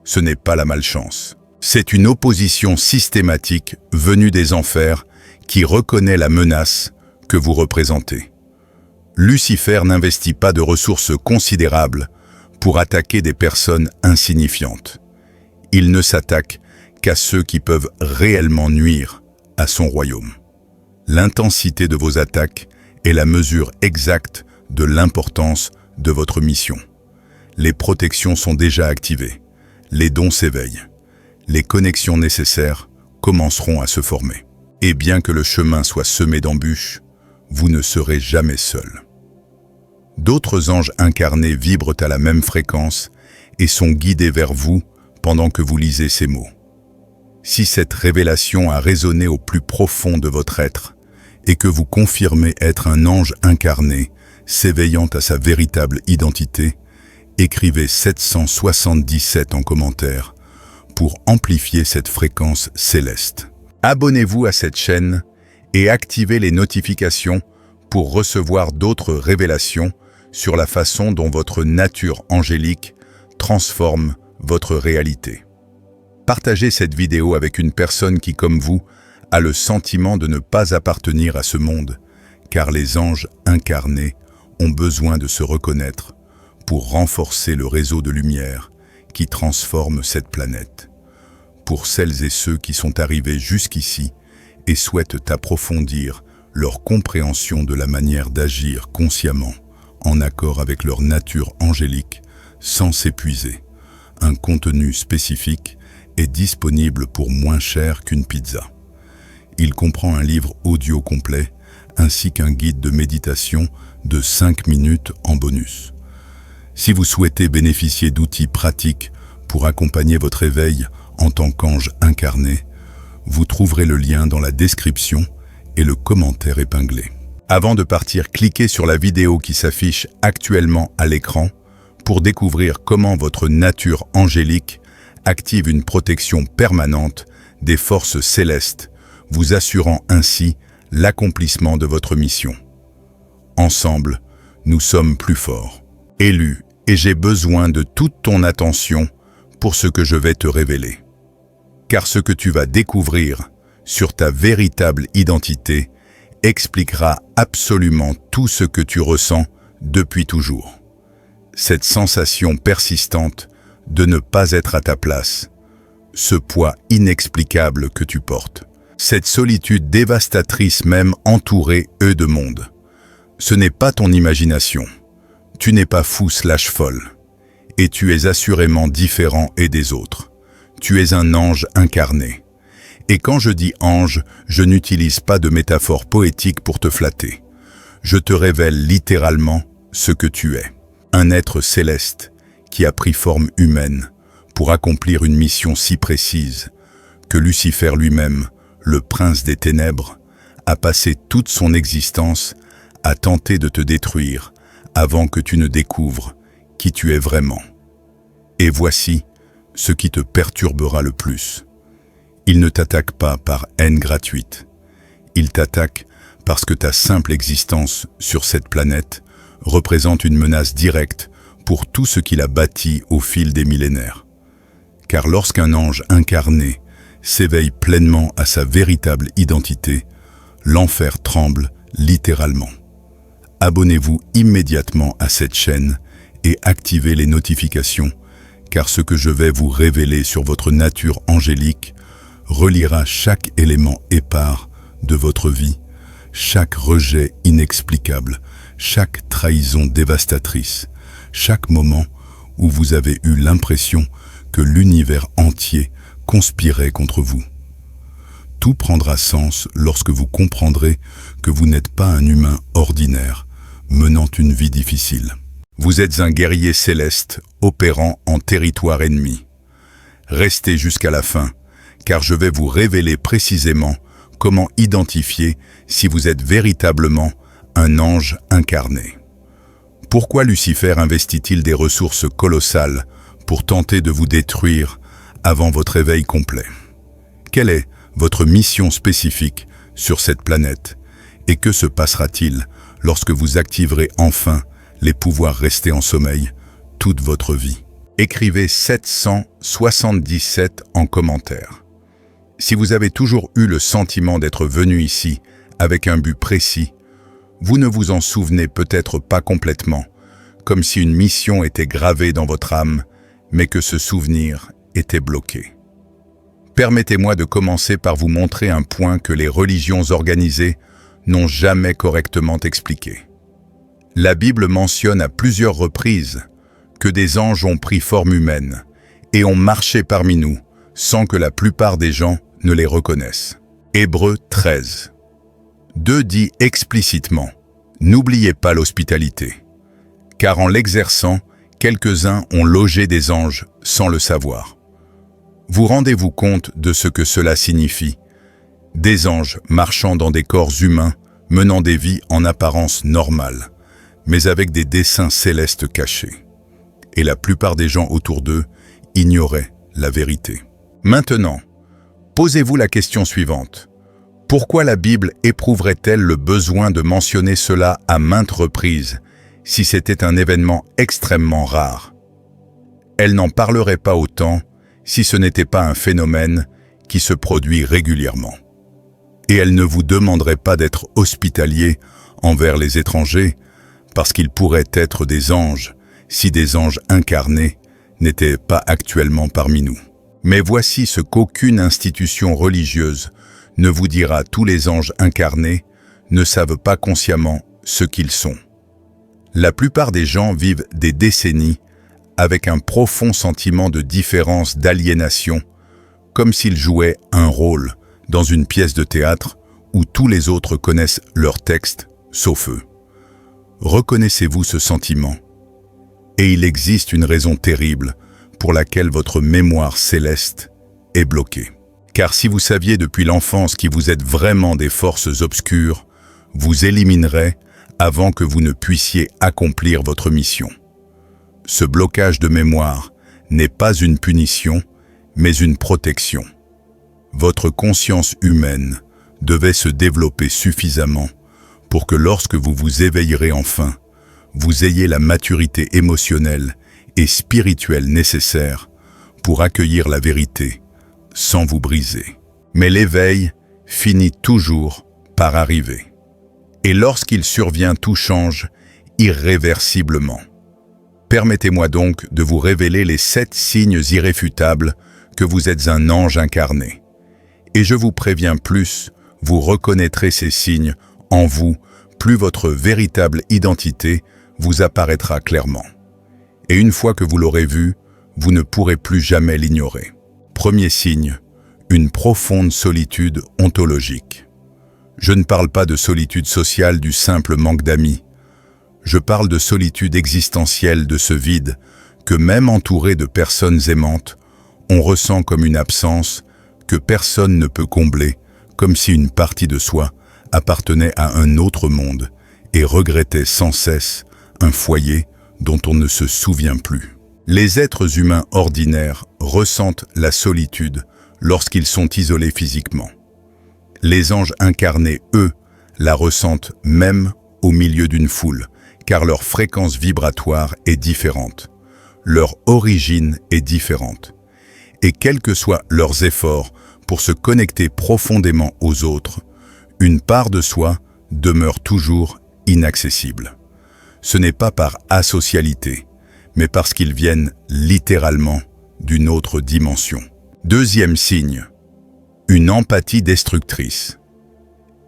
Ce n'est pas la malchance. C'est une opposition systématique venue des enfers qui reconnaît la menace que vous représentez. Lucifer n'investit pas de ressources considérables pour attaquer des personnes insignifiantes. Il ne s'attaque qu'à ceux qui peuvent réellement nuire à son royaume. L'intensité de vos attaques est la mesure exacte de l'importance de votre mission. Les protections sont déjà activées, les dons s'éveillent, les connexions nécessaires commenceront à se former. Et bien que le chemin soit semé d'embûches, vous ne serez jamais seul. D'autres anges incarnés vibrent à la même fréquence et sont guidés vers vous pendant que vous lisez ces mots. Si cette révélation a résonné au plus profond de votre être et que vous confirmez être un ange incarné, s'éveillant à sa véritable identité, écrivez 777 en commentaire pour amplifier cette fréquence céleste. Abonnez-vous à cette chaîne et activez les notifications pour recevoir d'autres révélations sur la façon dont votre nature angélique transforme votre réalité. Partagez cette vidéo avec une personne qui, comme vous, a le sentiment de ne pas appartenir à ce monde, car les anges incarnés ont besoin de se reconnaître pour renforcer le réseau de lumière qui transforme cette planète. Pour celles et ceux qui sont arrivés jusqu'ici et souhaitent approfondir leur compréhension de la manière d'agir consciemment, en accord avec leur nature angélique, sans s'épuiser, un contenu spécifique est disponible pour moins cher qu'une pizza. Il comprend un livre audio complet ainsi qu'un guide de méditation de 5 minutes en bonus. Si vous souhaitez bénéficier d'outils pratiques pour accompagner votre éveil en tant qu'ange incarné, vous trouverez le lien dans la description et le commentaire épinglé. Avant de partir, cliquez sur la vidéo qui s'affiche actuellement à l'écran pour découvrir comment votre nature angélique active une protection permanente des forces célestes, vous assurant ainsi l'accomplissement de votre mission. Ensemble, nous sommes plus forts. Élu, et j'ai besoin de toute ton attention pour ce que je vais te révéler. Car ce que tu vas découvrir sur ta véritable identité expliquera absolument tout ce que tu ressens depuis toujours. Cette sensation persistante de ne pas être à ta place, ce poids inexplicable que tu portes, cette solitude dévastatrice même entourée de monde. Ce n'est pas ton imagination, tu n'es pas fou/folle, et tu es assurément différent des autres. Tu es un ange incarné. Et quand je dis ange, je n'utilise pas de métaphore poétique pour te flatter. Je te révèle littéralement ce que tu es. Un être céleste qui a pris forme humaine pour accomplir une mission si précise que Lucifer lui-même, le prince des ténèbres, a passé toute son existence à tenter de te détruire avant que tu ne découvres qui tu es vraiment. Et voici ce qui te perturbera le plus. Il ne t'attaque pas par haine gratuite. Il t'attaque parce que ta simple existence sur cette planète représente une menace directe pour tout ce qu'il a bâti au fil des millénaires. Car lorsqu'un ange incarné s'éveille pleinement à sa véritable identité, l'enfer tremble littéralement. Abonnez-vous immédiatement à cette chaîne et activez les notifications, car ce que je vais vous révéler sur votre nature angélique reliera chaque élément épars de votre vie, chaque rejet inexplicable, chaque trahison dévastatrice, chaque moment où vous avez eu l'impression que l'univers entier conspirait contre vous. Tout prendra sens lorsque vous comprendrez que vous n'êtes pas un humain ordinaire, menant une vie difficile. Vous êtes un guerrier céleste, opérant en territoire ennemi. Restez jusqu'à la fin, car je vais vous révéler précisément comment identifier si vous êtes véritablement un ange incarné. Pourquoi Lucifer investit-il des ressources colossales pour tenter de vous détruire avant votre éveil complet? Quelle est votre mission spécifique sur cette planète? Et que se passera-t-il lorsque vous activerez enfin les pouvoirs restés en sommeil toute votre vie? Écrivez 777 en commentaire. Si vous avez toujours eu le sentiment d'être venu ici avec un but précis, vous ne vous en souvenez peut-être pas complètement, comme si une mission était gravée dans votre âme, mais que ce souvenir était bloqué. Permettez-moi de commencer par vous montrer un point que les religions organisées n'ont jamais correctement expliqué. La Bible mentionne à plusieurs reprises que des anges ont pris forme humaine et ont marché parmi nous sans que la plupart des gens ne les reconnaissent. Hébreux 13. 2 dit explicitement « N'oubliez pas l'hospitalité, car en l'exerçant, quelques-uns ont logé des anges sans le savoir. » Vous rendez-vous compte de ce que cela signifie? Des anges marchant dans des corps humains, menant des vies en apparence normales, mais avec des desseins célestes cachés. Et la plupart des gens autour d'eux ignoraient la vérité. Maintenant, posez-vous la question suivante. Pourquoi la Bible éprouverait-elle le besoin de mentionner cela à maintes reprises si c'était un événement extrêmement rare? Elle n'en parlerait pas autant si ce n'était pas un phénomène qui se produit régulièrement. Et elle ne vous demanderait pas d'être hospitalier envers les étrangers parce qu'ils pourraient être des anges si des anges incarnés n'étaient pas actuellement parmi nous. Mais voici ce qu'aucune institution religieuse ne vous dira: tous les anges incarnés ne savent pas consciemment ce qu'ils sont. La plupart des gens vivent des décennies avec un profond sentiment de différence, d'aliénation, comme s'ils jouaient un rôle dans une pièce de théâtre où tous les autres connaissent leur texte, sauf eux. Reconnaissez-vous ce sentiment? Et il existe une raison terrible pour laquelle votre mémoire céleste est bloquée. Car si vous saviez depuis l'enfance qui vous êtes vraiment des forces obscures, vous éliminerez avant que vous ne puissiez accomplir votre mission. Ce blocage de mémoire n'est pas une punition, mais une protection. Votre conscience humaine devait se développer suffisamment pour que lorsque vous vous éveillerez enfin, vous ayez la maturité émotionnelle et spirituelle nécessaire pour accueillir la vérité sans vous briser. Mais l'éveil finit toujours par arriver. Et lorsqu'il survient, tout change irréversiblement. Permettez-moi donc de vous révéler les 7 signes irréfutables que vous êtes un ange incarné. Et je vous préviens, plus vous reconnaîtrez ces signes en vous, plus votre véritable identité vous apparaîtra clairement. Et une fois que vous l'aurez vu, vous ne pourrez plus jamais l'ignorer. Premier signe, une profonde solitude ontologique. Je ne parle pas de solitude sociale du simple manque d'amis. Je parle de solitude existentielle, de ce vide que même entouré de personnes aimantes, on ressent comme une absence que personne ne peut combler, comme si une partie de soi appartenait à un autre monde et regrettait sans cesse un foyer dont on ne se souvient plus. Les êtres humains ordinaires ressentent la solitude lorsqu'ils sont isolés physiquement. Les anges incarnés, eux, la ressentent même au milieu d'une foule, car leur fréquence vibratoire est différente, leur origine est différente. Et quels que soient leurs efforts pour se connecter profondément aux autres, une part de soi demeure toujours inaccessible. Ce n'est pas par asocialité, mais parce qu'ils viennent littéralement d'une autre dimension. Deuxième signe, une empathie destructrice.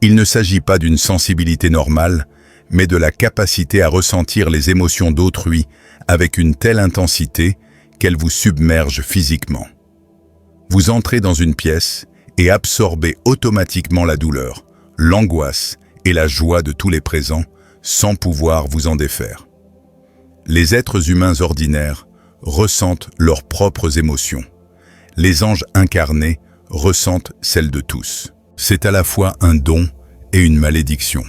Il ne s'agit pas d'une sensibilité normale, mais de la capacité à ressentir les émotions d'autrui avec une telle intensité qu'elles vous submergent physiquement. Vous entrez dans une pièce et absorbez automatiquement la douleur, l'angoisse et la joie de tous les présents, sans pouvoir vous en défaire. Les êtres humains ordinaires ressentent leurs propres émotions. Les anges incarnés ressentent celles de tous. C'est à la fois un don et une malédiction.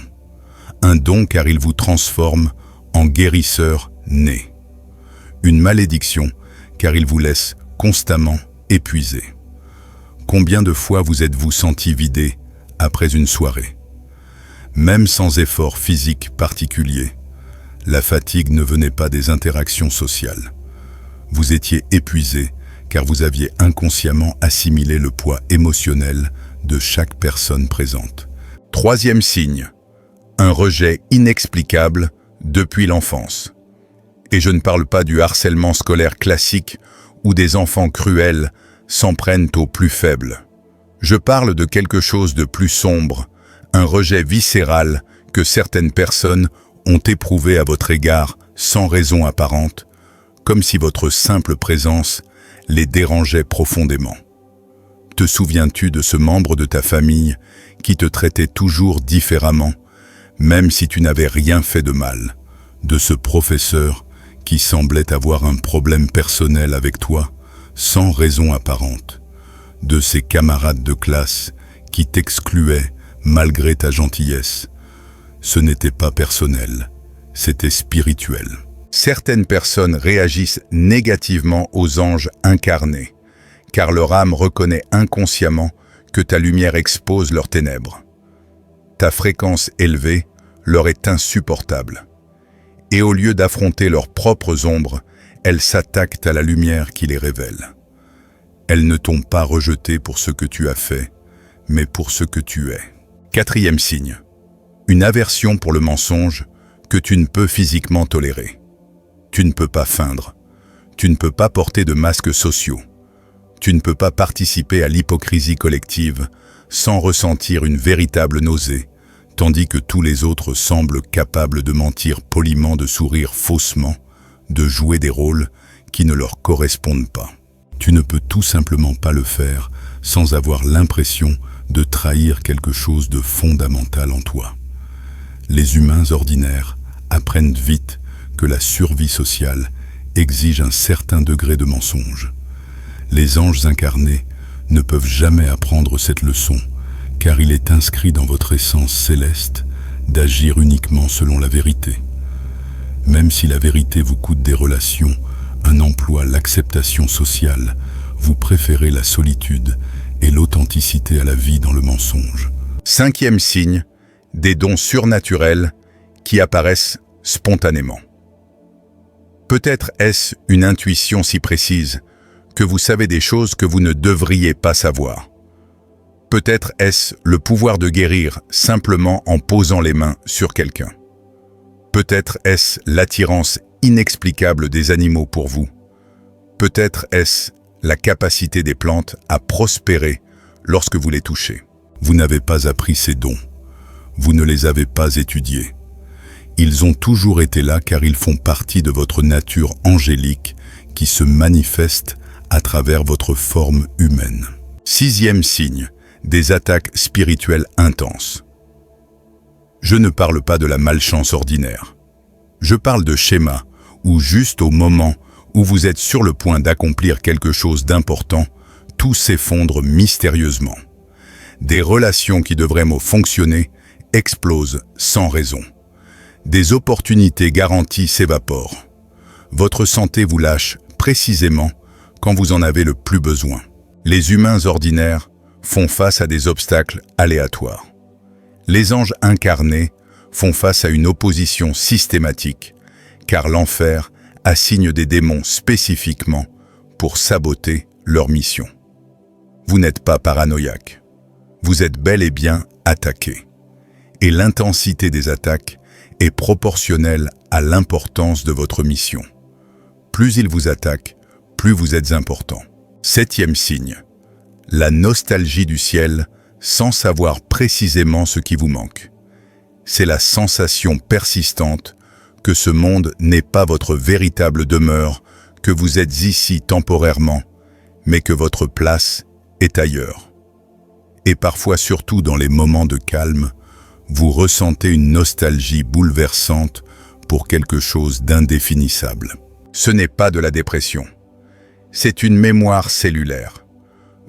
Un don car il vous transforme en guérisseur né. Une malédiction car il vous laisse constamment épuisé. Combien de fois vous êtes-vous senti vidé après une soirée? Même sans effort physique particulier, la fatigue ne venait pas des interactions sociales. Vous étiez épuisé car vous aviez inconsciemment assimilé le poids émotionnel de chaque personne présente. Troisième signe, un rejet inexplicable depuis l'enfance. Et je ne parle pas du harcèlement scolaire classique où des enfants cruels s'en prennent aux plus faibles. Je parle de quelque chose de plus sombre, un rejet viscéral que certaines personnes ont éprouvé à votre égard sans raison apparente, comme si votre simple présence les dérangeait profondément. Te souviens-tu de ce membre de ta famille qui te traitait toujours différemment, même si tu n'avais rien fait de mal, de ce professeur qui semblait avoir un problème personnel avec toi, sans raison apparente, de ces camarades de classe qui t'excluaient malgré ta gentillesse? Ce n'était pas personnel, c'était spirituel. Certaines personnes réagissent négativement aux anges incarnés, car leur âme reconnaît inconsciemment que ta lumière expose leurs ténèbres. Ta fréquence élevée leur est insupportable. Et au lieu d'affronter leurs propres ombres, elles s'attaquent à la lumière qui les révèle. Elles ne t'ont pas rejeté pour ce que tu as fait, mais pour ce que tu es. Quatrième signe, une aversion pour le mensonge que tu ne peux physiquement tolérer. Tu ne peux pas feindre, tu ne peux pas porter de masques sociaux, tu ne peux pas participer à l'hypocrisie collective sans ressentir une véritable nausée, tandis que tous les autres semblent capables de mentir poliment, de sourire faussement, de jouer des rôles qui ne leur correspondent pas. Tu ne peux tout simplement pas le faire sans avoir l'impression de trahir quelque chose de fondamental en toi. Les humains ordinaires apprennent vite que la survie sociale exige un certain degré de mensonge. Les anges incarnés ne peuvent jamais apprendre cette leçon, car il est inscrit dans votre essence céleste d'agir uniquement selon la vérité. Même si la vérité vous coûte des relations, un emploi, l'acceptation sociale, vous préférez la solitude et l'authenticité à la vie dans le mensonge. 5e signe, des dons surnaturels qui apparaissent spontanément. Peut-être est-ce une intuition si précise que vous savez des choses que vous ne devriez pas savoir. Peut-être est-ce le pouvoir de guérir simplement en posant les mains sur quelqu'un. Peut-être est-ce l'attirance inexplicable des animaux pour vous. Peut-être est-ce la capacité des plantes à prospérer lorsque vous les touchez. Vous n'avez pas appris ces dons. Vous ne les avez pas étudiés. Ils ont toujours été là car ils font partie de votre nature angélique qui se manifeste à travers votre forme humaine. 6e signe, des attaques spirituelles intenses. Je ne parle pas de la malchance ordinaire. Je parle de schémas où juste au moment où vous êtes sur le point d'accomplir quelque chose d'important, tout s'effondre mystérieusement. Des relations qui devraient fonctionner explosent sans raison. Des opportunités garanties s'évaporent. Votre santé vous lâche précisément quand vous en avez le plus besoin. Les humains ordinaires font face à des obstacles aléatoires. Les anges incarnés font face à une opposition systématique, car l'enfer assigne des démons spécifiquement pour saboter leur mission. Vous n'êtes pas paranoïaque. Vous êtes bel et bien attaqué. Et l'intensité des attaques est proportionnelle à l'importance de votre mission. Plus ils vous attaquent, plus vous êtes important. 7e signe, la nostalgie du ciel sans savoir précisément ce qui vous manque. C'est la sensation persistante que ce monde n'est pas votre véritable demeure, que vous êtes ici temporairement, mais que votre place est ailleurs. Et parfois, surtout dans les moments de calme, vous ressentez une nostalgie bouleversante pour quelque chose d'indéfinissable. Ce n'est pas de la dépression. C'est une mémoire cellulaire.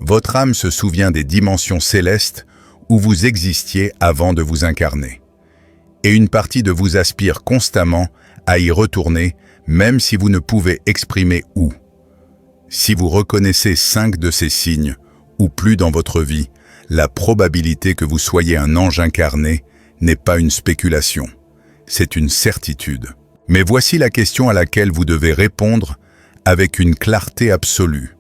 Votre âme se souvient des dimensions célestes où vous existiez avant de vous incarner. Et une partie de vous aspire constamment à y retourner, même si vous ne pouvez exprimer où. Si vous reconnaissez 5 de ces signes, ou plus dans votre vie, la probabilité que vous soyez un ange incarné n'est pas une spéculation, c'est une certitude. Mais voici la question à laquelle vous devez répondre avec une clarté absolue.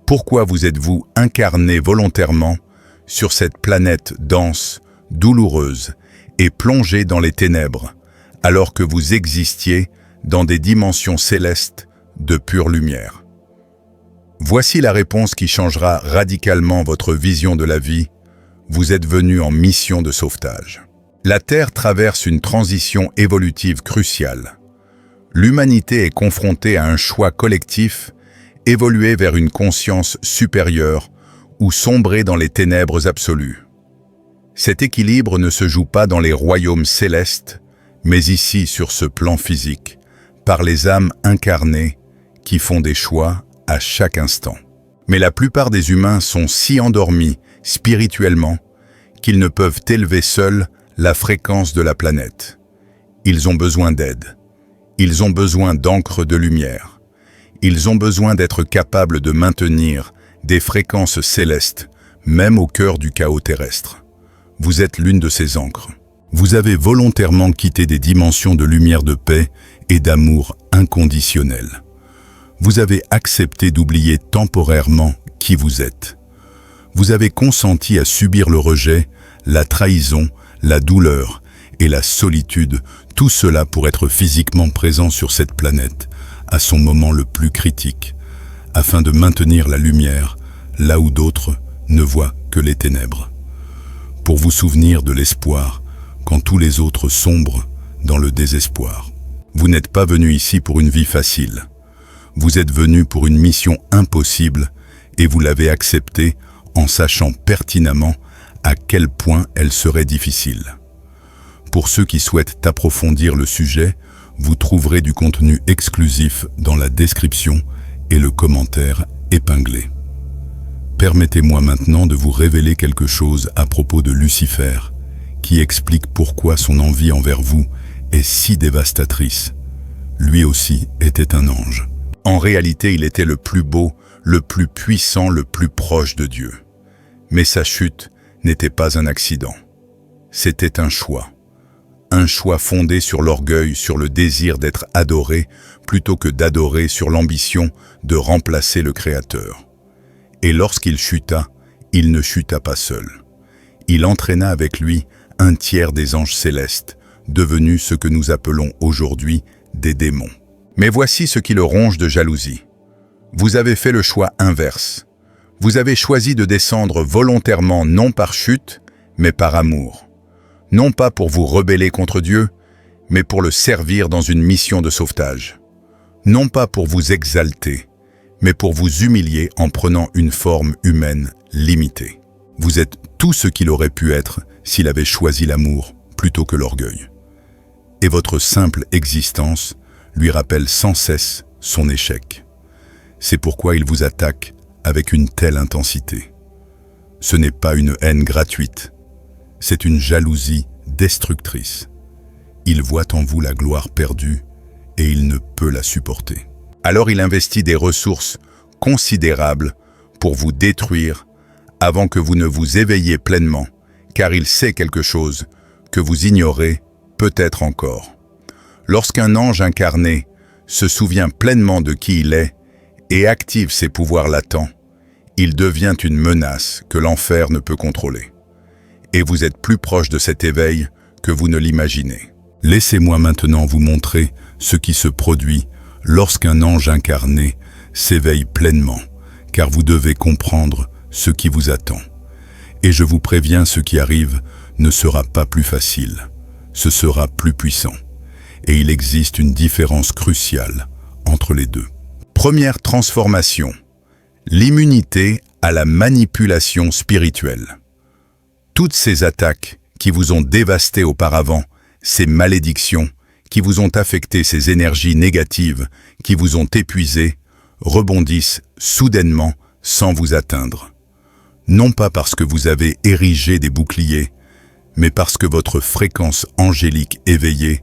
Pourquoi vous êtes-vous incarné volontairement sur cette planète dense, douloureuse et plongée dans les ténèbres, alors que vous existiez dans des dimensions célestes de pure lumière? Voici la réponse qui changera radicalement votre vision de la vie. Vous êtes venu en mission de sauvetage. La Terre traverse une transition évolutive cruciale. L'humanité est confrontée à un choix collectif, évoluer vers une conscience supérieure ou sombrer dans les ténèbres absolues. Cet équilibre ne se joue pas dans les royaumes célestes, mais ici sur ce plan physique, par les âmes incarnées qui font des choix à chaque instant. Mais la plupart des humains sont si endormis spirituellement qu'ils ne peuvent élever seuls la fréquence de la planète. Ils ont besoin d'aide. Ils ont besoin d'encre de lumière. Ils ont besoin d'être capables de maintenir des fréquences célestes, même au cœur du chaos terrestre. Vous êtes l'une de ces encres. Vous avez volontairement quitté des dimensions de lumière, de paix et d'amour inconditionnel. Vous avez accepté d'oublier temporairement qui vous êtes. Vous avez consenti à subir le rejet, la trahison, la douleur et la solitude, tout cela pour être physiquement présent sur cette planète, à son moment le plus critique, afin de maintenir la lumière là où d'autres ne voient que les ténèbres. Pour vous souvenir de l'espoir quand tous les autres sombrent dans le désespoir. Vous n'êtes pas venu ici pour une vie facile. Vous êtes venu pour une mission impossible et vous l'avez acceptée en sachant pertinemment à quel point elle serait difficile. Pour ceux qui souhaitent approfondir le sujet, vous trouverez du contenu exclusif dans la description et le commentaire épinglé. Permettez-moi maintenant de vous révéler quelque chose à propos de Lucifer, qui explique pourquoi son envie envers vous est si dévastatrice. Lui aussi était un ange. En réalité, il était le plus beau, le plus puissant, le plus proche de Dieu. Mais sa chute n'était pas un accident. C'était un choix. Un choix fondé sur l'orgueil, sur le désir d'être adoré, plutôt que d'adorer sur l'ambition de remplacer le Créateur. Et lorsqu'il chuta, il ne chuta pas seul. Il entraîna avec lui un tiers des anges célestes, devenus ce que nous appelons aujourd'hui des démons. Mais voici ce qui le ronge de jalousie. Vous avez fait le choix inverse. Vous avez choisi de descendre volontairement non par chute, mais par amour. Non pas pour vous rebeller contre Dieu, mais pour le servir dans une mission de sauvetage. Non pas pour vous exalter, mais pour vous humilier en prenant une forme humaine limitée. Vous êtes tout ce qu'il aurait pu être s'il avait choisi l'amour plutôt que l'orgueil. Et votre simple existence lui rappelle sans cesse son échec. C'est pourquoi il vous attaque avec une telle intensité. Ce n'est pas une haine gratuite, c'est une jalousie destructrice. Il voit en vous la gloire perdue et il ne peut la supporter. Alors il investit des ressources considérables pour vous détruire avant que vous ne vous éveilliez pleinement, car il sait quelque chose que vous ignorez peut-être encore. Lorsqu'un ange incarné se souvient pleinement de qui il est et active ses pouvoirs latents, il devient une menace que l'enfer ne peut contrôler. Et vous êtes plus proche de cet éveil que vous ne l'imaginez. Laissez-moi maintenant vous montrer ce qui se produit lorsqu'un ange incarné s'éveille pleinement, car vous devez comprendre ce qui vous attend. Et je vous préviens, ce qui arrive ne sera pas plus facile, ce sera plus puissant. Et il existe une différence cruciale entre les deux. Première transformation, l'immunité à la manipulation spirituelle. Toutes ces attaques qui vous ont dévasté auparavant, ces malédictions qui vous ont affecté, ces énergies négatives qui vous ont épuisé, rebondissent soudainement sans vous atteindre. Non pas parce que vous avez érigé des boucliers, mais parce que votre fréquence angélique éveillée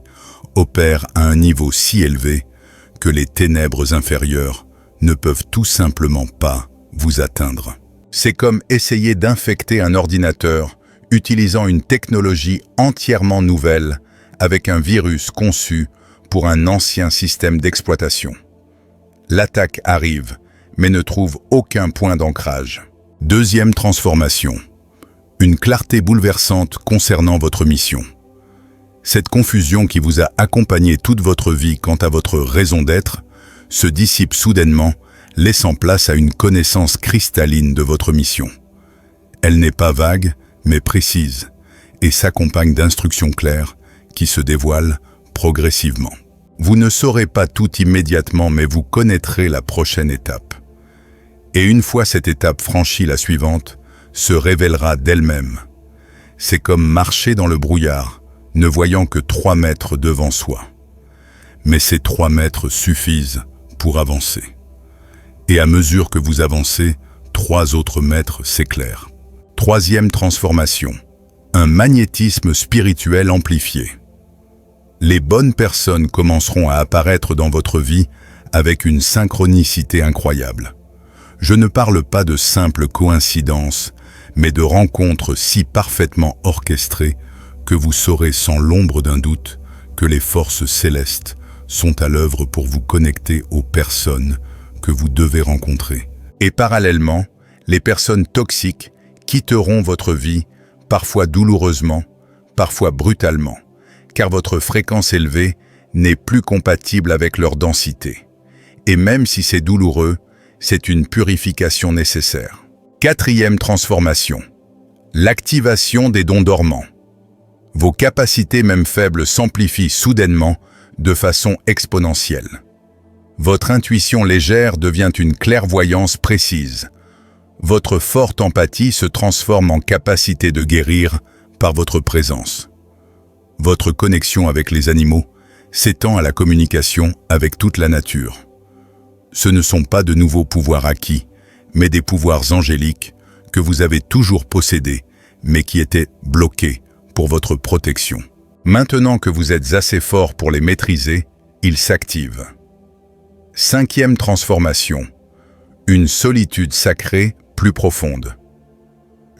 opère à un niveau si élevé que les ténèbres inférieures ne peuvent tout simplement pas vous atteindre. C'est comme essayer d'infecter un ordinateur utilisant une technologie entièrement nouvelle avec un virus conçu pour un ancien système d'exploitation. L'attaque arrive, mais ne trouve aucun point d'ancrage. Deuxième transformation, une clarté bouleversante concernant votre mission. Cette confusion qui vous a accompagné toute votre vie quant à votre raison d'être se dissipe soudainement, laissant place à une connaissance cristalline de votre mission. Elle n'est pas vague, mais précise, et s'accompagne d'instructions claires qui se dévoilent progressivement. Vous ne saurez pas tout immédiatement, mais vous connaîtrez la prochaine étape. Et une fois cette étape franchie, la suivante se révélera d'elle-même. C'est comme marcher dans le brouillard, ne voyant que 3 mètres devant soi. Mais ces 3 mètres suffisent pour avancer. Et à mesure que vous avancez, 3 autres mètres s'éclairent. Troisième transformation, un magnétisme spirituel amplifié. Les bonnes personnes commenceront à apparaître dans votre vie avec une synchronicité incroyable. Je ne parle pas de simples coïncidences, mais de rencontres si parfaitement orchestrées que vous saurez sans l'ombre d'un doute que les forces célestes sont à l'œuvre pour vous connecter aux personnes que vous devez rencontrer. Et parallèlement, les personnes toxiques quitteront votre vie, parfois douloureusement, parfois brutalement, car votre fréquence élevée n'est plus compatible avec leur densité. Et même si c'est douloureux, c'est une purification nécessaire. Quatrième transformation, l'activation des dons dormants. Vos capacités même faibles s'amplifient soudainement de façon exponentielle. Votre intuition légère devient une clairvoyance précise. Votre forte empathie se transforme en capacité de guérir par votre présence. Votre connexion avec les animaux s'étend à la communication avec toute la nature. Ce ne sont pas de nouveaux pouvoirs acquis, mais des pouvoirs angéliques que vous avez toujours possédés, mais qui étaient bloqués pour votre protection. Maintenant que vous êtes assez fort pour les maîtriser, ils s'activent. 5e transformation. Une solitude sacrée plus profonde.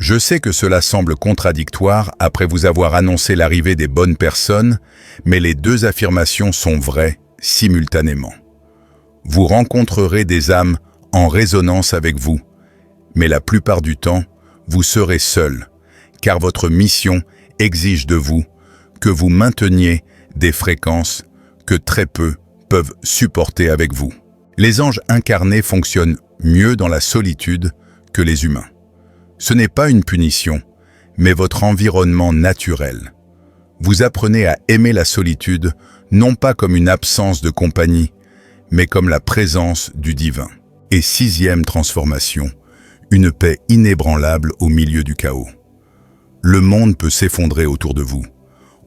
Je sais que cela semble contradictoire après vous avoir annoncé l'arrivée des bonnes personnes, mais les deux affirmations sont vraies simultanément. Vous rencontrerez des âmes en résonance avec vous, mais la plupart du temps, vous serez seul, car votre mission exige de vous que vous mainteniez des fréquences que très peu peuvent supporter avec vous. Les anges incarnés fonctionnent mieux dans la solitude que les humains. Ce n'est pas une punition, mais votre environnement naturel. Vous apprenez à aimer la solitude, non pas comme une absence de compagnie, mais comme la présence du divin. Et 6e transformation, une paix inébranlable au milieu du chaos. Le monde peut s'effondrer autour de vous.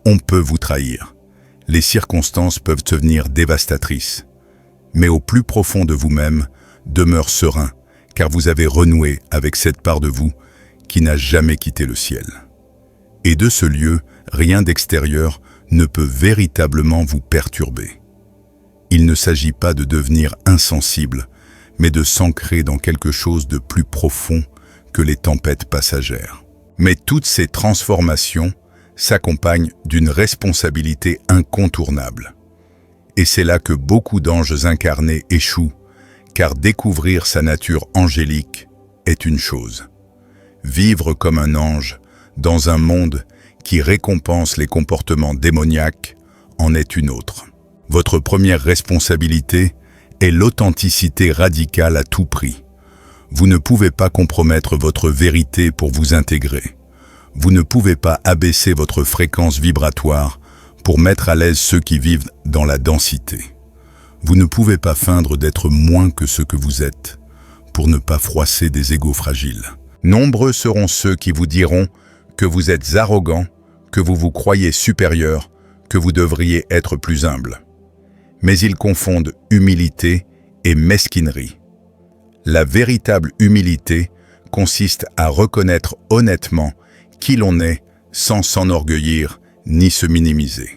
On peut vous trahir. Les circonstances peuvent devenir dévastatrices. Mais au plus profond de vous-même, demeure serein, car vous avez renoué avec cette part de vous qui n'a jamais quitté le ciel. Et de ce lieu, rien d'extérieur ne peut véritablement vous perturber. Il ne s'agit pas de devenir insensible, mais de s'ancrer dans quelque chose de plus profond que les tempêtes passagères. Mais toutes ces transformations s'accompagnent d'une responsabilité incontournable. Et c'est là que beaucoup d'anges incarnés échouent, car découvrir sa nature angélique est une chose. Vivre comme un ange dans un monde qui récompense les comportements démoniaques en est une autre. Votre première responsabilité est l'authenticité radicale à tout prix. Vous ne pouvez pas compromettre votre vérité pour vous intégrer. Vous ne pouvez pas abaisser votre fréquence vibratoire pour mettre à l'aise ceux qui vivent dans la densité. Vous ne pouvez pas feindre d'être moins que ce que vous êtes pour ne pas froisser des égos fragiles. Nombreux seront ceux qui vous diront que vous êtes arrogant, que vous vous croyez supérieur, que vous devriez être plus humble. Mais ils confondent humilité et mesquinerie. La véritable humilité consiste à reconnaître honnêtement qui l'on est sans s'enorgueillir ni se minimiser.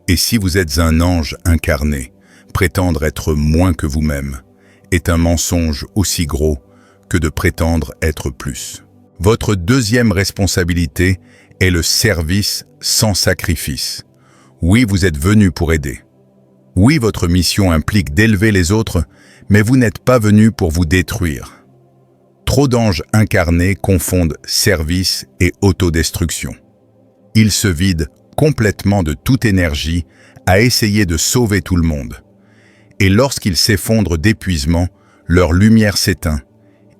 Et si vous êtes un ange incarné, prétendre être moins que vous-même est un mensonge aussi gros que de prétendre être plus. Votre deuxième responsabilité est le service sans sacrifice. Oui, vous êtes venu pour aider. Oui, votre mission implique d'élever les autres, mais vous n'êtes pas venu pour vous détruire. Trop d'anges incarnés confondent service et autodestruction. Ils se vident complètement de toute énergie à essayer de sauver tout le monde. Et lorsqu'ils s'effondrent d'épuisement, leur lumière s'éteint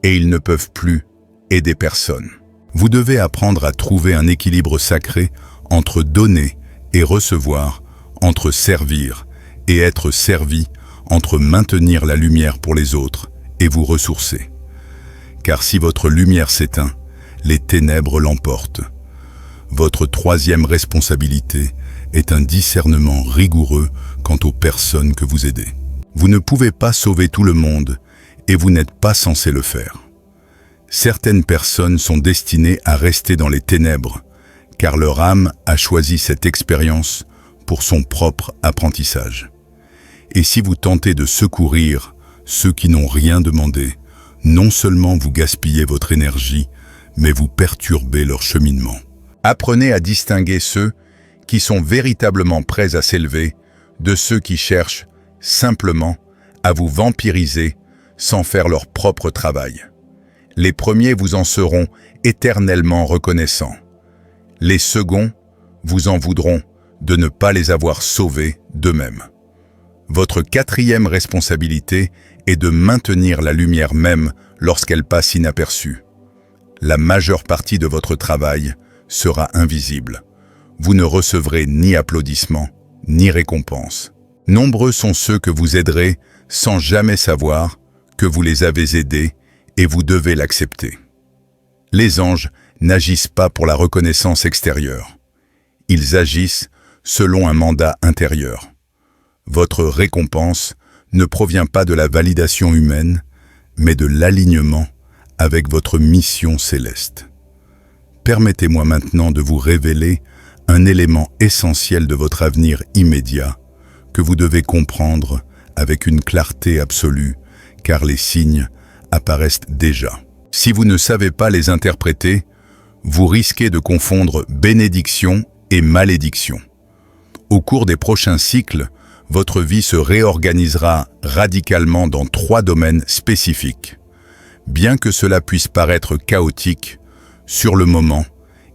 et ils ne peuvent plus aider personne. Vous devez apprendre à trouver un équilibre sacré entre donner et recevoir, entre servir et être servi, entre maintenir la lumière pour les autres et vous ressourcer. Car si votre lumière s'éteint, les ténèbres l'emportent. Votre troisième responsabilité est un discernement rigoureux quant aux personnes que vous aidez. Vous ne pouvez pas sauver tout le monde et vous n'êtes pas censé le faire. Certaines personnes sont destinées à rester dans les ténèbres, car leur âme a choisi cette expérience pour son propre apprentissage. Et si vous tentez de secourir ceux qui n'ont rien demandé, non seulement vous gaspillez votre énergie, mais vous perturbez leur cheminement. Apprenez à distinguer ceux qui sont véritablement prêts à s'élever de ceux qui cherchent simplement à vous vampiriser sans faire leur propre travail. Les premiers vous en seront éternellement reconnaissants. Les seconds vous en voudront de ne pas les avoir sauvés d'eux-mêmes. Votre quatrième responsabilité est de maintenir la lumière même lorsqu'elle passe inaperçue. La majeure partie de votre travail sera invisible. Vous ne recevrez ni applaudissements, ni récompenses. Nombreux sont ceux que vous aiderez sans jamais savoir que vous les avez aidés et vous devez l'accepter. Les anges n'agissent pas pour la reconnaissance extérieure. Ils agissent selon un mandat intérieur. Votre récompense ne provient pas de la validation humaine, mais de l'alignement avec votre mission céleste. Permettez-moi maintenant de vous révéler un élément essentiel de votre avenir immédiat que vous devez comprendre avec une clarté absolue, car les signes apparaissent déjà. Si vous ne savez pas les interpréter, vous risquez de confondre bénédiction et malédiction. Au cours des prochains cycles, votre vie se réorganisera radicalement dans 3 domaines spécifiques. Bien que cela puisse paraître chaotique, sur le moment,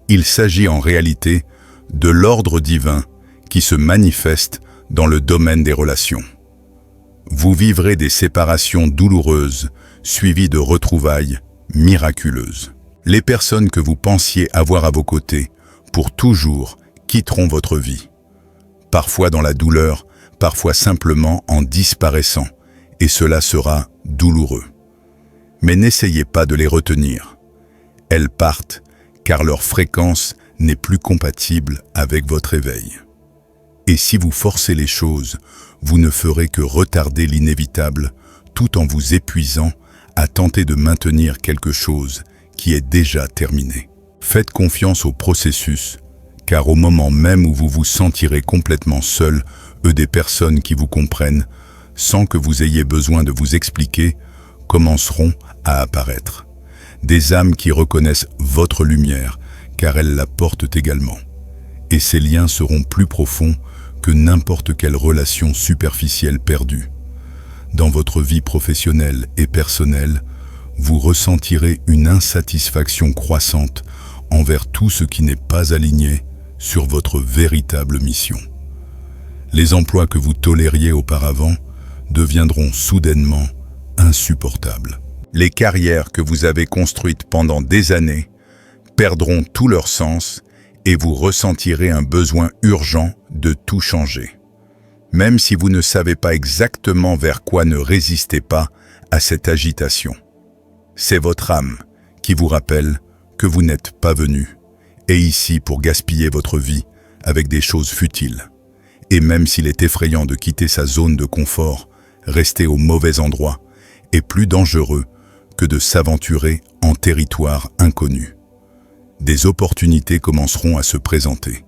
il s'agit en réalité de l'ordre divin qui se manifeste dans le domaine des relations. Vous vivrez des séparations douloureuses, suivies de retrouvailles miraculeuses. Les personnes que vous pensiez avoir à vos côtés pour toujours quitteront votre vie. Parfois dans la douleur, parfois simplement en disparaissant, et cela sera douloureux. Mais n'essayez pas de les retenir. Elles partent car leur fréquence n'est plus compatible avec votre éveil. Et si vous forcez les choses, vous ne ferez que retarder l'inévitable tout en vous épuisant à tenter de maintenir quelque chose qui est déjà terminé. Faites confiance au processus, car au moment même où vous vous sentirez complètement seul, des personnes qui vous comprennent, sans que vous ayez besoin de vous expliquer, commenceront à apparaître. Des âmes qui reconnaissent votre lumière, car elles la portent également. Et ces liens seront plus profonds que n'importe quelle relation superficielle perdue. Dans votre vie professionnelle et personnelle, vous ressentirez une insatisfaction croissante envers tout ce qui n'est pas aligné sur votre véritable mission. Les emplois que vous tolériez auparavant deviendront soudainement insupportables. Les carrières que vous avez construites pendant des années perdront tout leur sens et vous ressentirez un besoin urgent de tout changer. Même si vous ne savez pas exactement vers quoi, ne résistez pas à cette agitation. C'est votre âme qui vous rappelle que vous n'êtes pas venu et ici pour gaspiller votre vie avec des choses futiles. Et même s'il est effrayant de quitter sa zone de confort, rester au mauvais endroit est plus dangereux que de s'aventurer en territoire inconnu. Des opportunités commenceront à se présenter.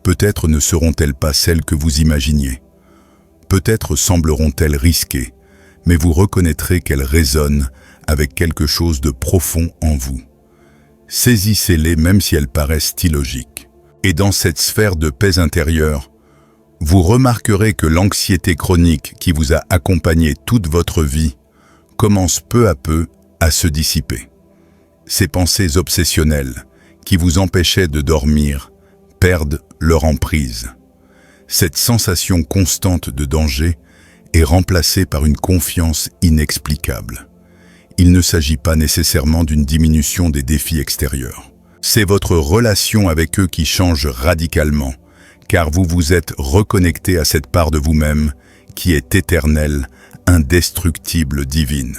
Peut-être ne seront-elles pas celles que vous imaginiez. Peut-être sembleront-elles risquées, mais vous reconnaîtrez qu'elles résonnent avec quelque chose de profond en vous. Saisissez-les même si elles paraissent illogiques. Et dans cette sphère de paix intérieure, vous remarquerez que l'anxiété chronique qui vous a accompagné toute votre vie commence peu à peu à se dissiper. Ces pensées obsessionnelles qui vous empêchaient de dormir perdent leur emprise. Cette sensation constante de danger est remplacée par une confiance inexplicable. Il ne s'agit pas nécessairement d'une diminution des défis extérieurs. C'est votre relation avec eux qui change radicalement, car vous vous êtes reconnecté à cette part de vous-même qui est éternelle, indestructible, divine.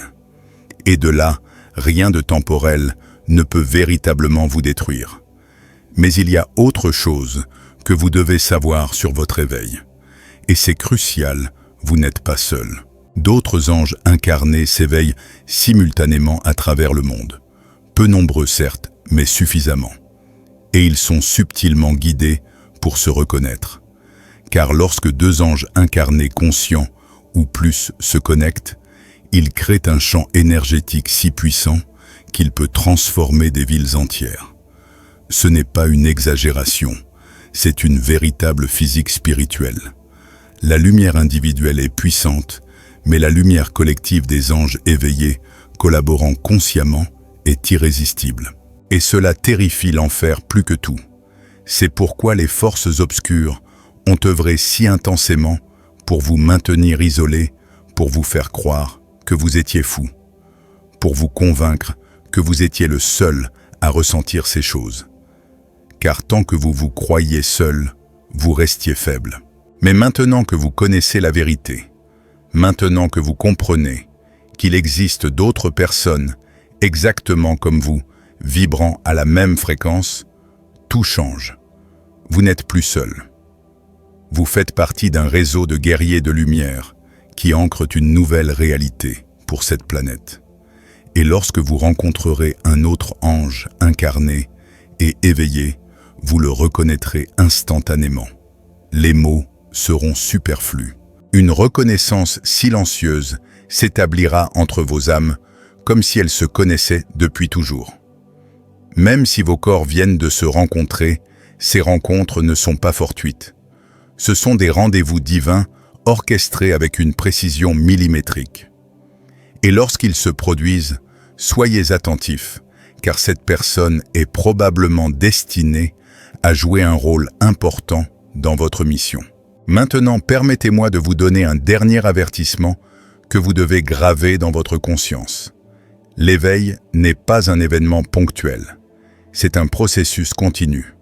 Et de là, rien de temporel ne peut véritablement vous détruire. Mais il y a autre chose que vous devez savoir sur votre éveil. Et c'est crucial, vous n'êtes pas seul. D'autres anges incarnés s'éveillent simultanément à travers le monde. Peu nombreux certes, mais suffisamment. Et ils sont subtilement guidés pour se reconnaître. Car lorsque 2 anges incarnés conscients ou plus se connectent, ils créent un champ énergétique si puissant qu'il peut transformer des villes entières. Ce n'est pas une exagération, c'est une véritable physique spirituelle. La lumière individuelle est puissante, mais la lumière collective des anges éveillés, collaborant consciemment, est irrésistible. Et cela terrifie l'enfer plus que tout. C'est pourquoi les forces obscures ont œuvré si intensément pour vous maintenir isolé, pour vous faire croire que vous étiez fou, pour vous convaincre que vous étiez le seul à ressentir ces choses. Car tant que vous vous croyiez seul, vous restiez faible. Mais maintenant que vous connaissez la vérité, Maintenant que vous comprenez qu'il existe d'autres personnes exactement comme vous, vibrant à la même fréquence, tout change. Vous n'êtes plus seul. Vous faites partie d'un réseau de guerriers de lumière qui ancrent une nouvelle réalité pour cette planète. Et lorsque vous rencontrerez un autre ange incarné et éveillé, vous le reconnaîtrez instantanément. Les mots seront superflus. Une reconnaissance silencieuse s'établira entre vos âmes comme si elles se connaissaient depuis toujours. Même si vos corps viennent de se rencontrer, ces rencontres ne sont pas fortuites. Ce sont des rendez-vous divins orchestrés avec une précision millimétrique. Et lorsqu'ils se produisent, soyez attentifs, car cette personne est probablement destinée à jouer un rôle important dans votre mission. Maintenant, permettez-moi de vous donner un dernier avertissement que vous devez graver dans votre conscience. L'éveil n'est pas un événement ponctuel. C'est un processus continu.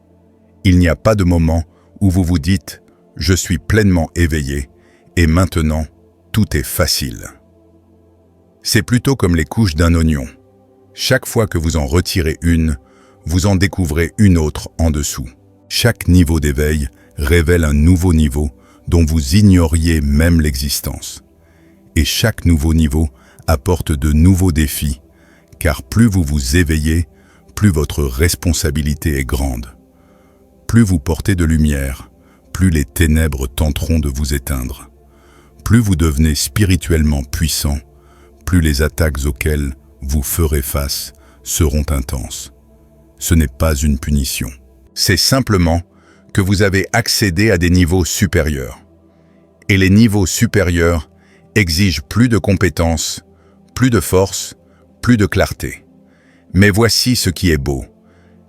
Il n'y a pas de moment où vous vous dites « je suis pleinement éveillé et maintenant tout est facile ». C'est plutôt comme les couches d'un oignon. Chaque fois que vous en retirez une, vous en découvrez une autre en dessous. Chaque niveau d'éveil révèle un nouveau niveau dont vous ignoriez même l'existence. Et chaque nouveau niveau apporte de nouveaux défis, car plus vous vous éveillez, plus votre responsabilité est grande. Plus vous portez de lumière, plus les ténèbres tenteront de vous éteindre. Plus vous devenez spirituellement puissant, plus les attaques auxquelles vous ferez face seront intenses. Ce n'est pas une punition. C'est simplement que vous avez accédé à des niveaux supérieurs. Et les niveaux supérieurs exigent plus de compétences, plus de force, plus de clarté. Mais voici ce qui est beau.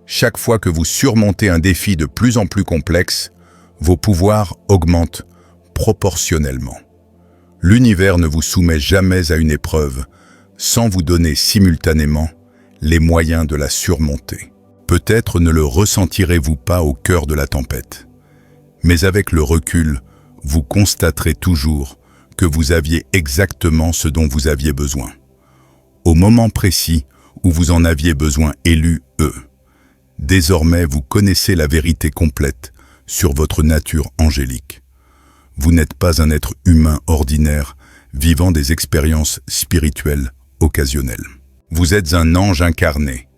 Chaque fois que vous surmontez un défi de plus en plus complexe, vos pouvoirs augmentent proportionnellement. L'univers ne vous soumet jamais à une épreuve sans vous donner simultanément les moyens de la surmonter. Peut-être ne le ressentirez-vous pas au cœur de la tempête, mais avec le recul, vous constaterez toujours que vous aviez exactement ce dont vous aviez besoin. Au moment précis où vous en aviez besoin, désormais vous connaissez la vérité complète sur votre nature angélique. Vous n'êtes pas un être humain ordinaire vivant des expériences spirituelles occasionnelles. Vous êtes un ange incarné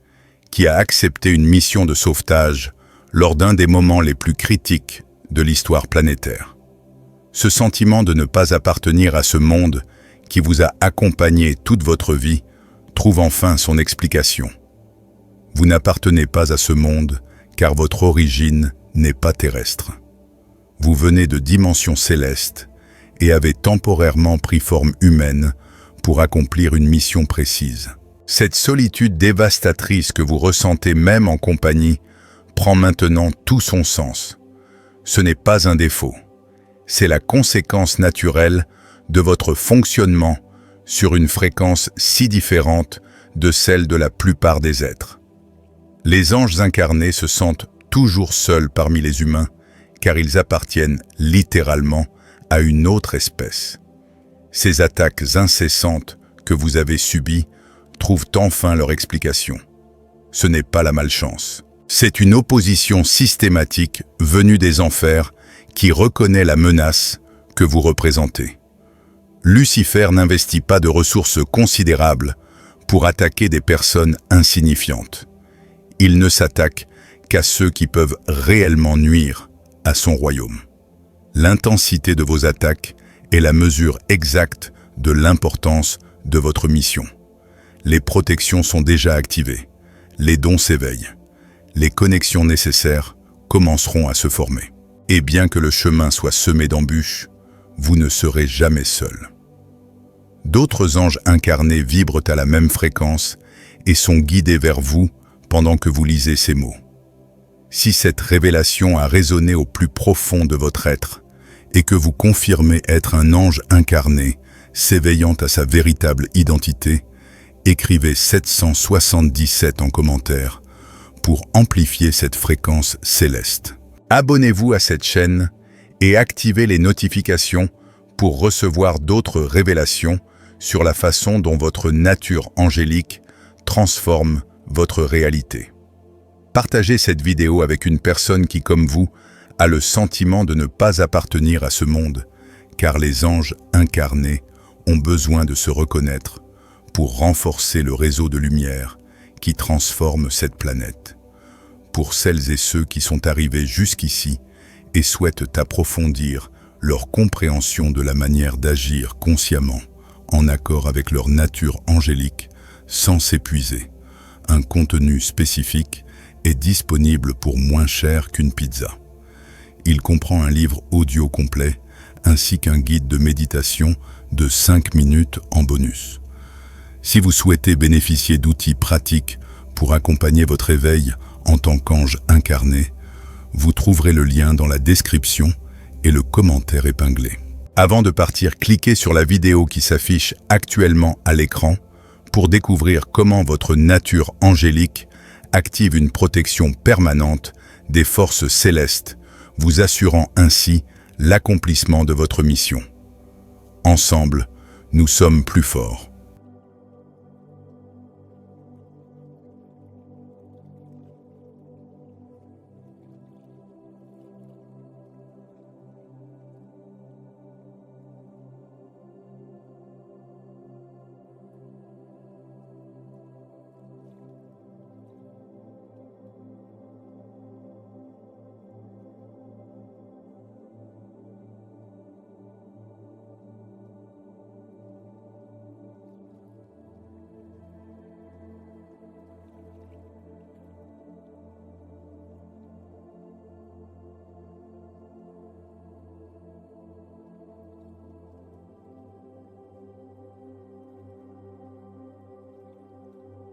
qui a accepté une mission de sauvetage lors d'un des moments les plus critiques de l'histoire planétaire. Ce sentiment de ne pas appartenir à ce monde qui vous a accompagné toute votre vie trouve enfin son explication. Vous n'appartenez pas à ce monde car votre origine n'est pas terrestre. Vous venez de dimensions célestes et avez temporairement pris forme humaine pour accomplir une mission précise. Cette solitude dévastatrice que vous ressentez même en compagnie prend maintenant tout son sens. Ce n'est pas un défaut. C'est la conséquence naturelle de votre fonctionnement sur une fréquence si différente de celle de la plupart des êtres. Les anges incarnés se sentent toujours seuls parmi les humains, car ils appartiennent littéralement à une autre espèce. Ces attaques incessantes que vous avez subies trouvent enfin leur explication. Ce n'est pas la malchance. C'est une opposition systématique venue des enfers qui reconnaît la menace que vous représentez. Lucifer n'investit pas de ressources considérables pour attaquer des personnes insignifiantes. Il ne s'attaque qu'à ceux qui peuvent réellement nuire à son royaume. L'intensité de vos attaques est la mesure exacte de l'importance de votre mission. Les protections sont déjà activées, les dons s'éveillent, les connexions nécessaires commenceront à se former. Et bien que le chemin soit semé d'embûches, vous ne serez jamais seul. D'autres anges incarnés vibrent à la même fréquence et sont guidés vers vous pendant que vous lisez ces mots. Si cette révélation a résonné au plus profond de votre être et que vous confirmez être un ange incarné, s'éveillant à sa véritable identité, écrivez 777 en commentaire pour amplifier cette fréquence céleste. Abonnez-vous à cette chaîne et activez les notifications pour recevoir d'autres révélations sur la façon dont votre nature angélique transforme votre réalité. Partagez cette vidéo avec une personne qui, comme vous, a le sentiment de ne pas appartenir à ce monde, car les anges incarnés ont besoin de se reconnaître pour renforcer le réseau de lumière qui transforme cette planète. Pour celles et ceux qui sont arrivés jusqu'ici et souhaitent approfondir leur compréhension de la manière d'agir consciemment, en accord avec leur nature angélique, sans s'épuiser, un contenu spécifique est disponible pour moins cher qu'une pizza. Il comprend un livre audio complet ainsi qu'un guide de méditation de 5 minutes en bonus. Si vous souhaitez bénéficier d'outils pratiques pour accompagner votre éveil en tant qu'ange incarné, vous trouverez le lien dans la description et le commentaire épinglé. Avant de partir, cliquez sur la vidéo qui s'affiche actuellement à l'écran pour découvrir comment votre nature angélique active une protection permanente des forces célestes, vous assurant ainsi l'accomplissement de votre mission. Ensemble, nous sommes plus forts.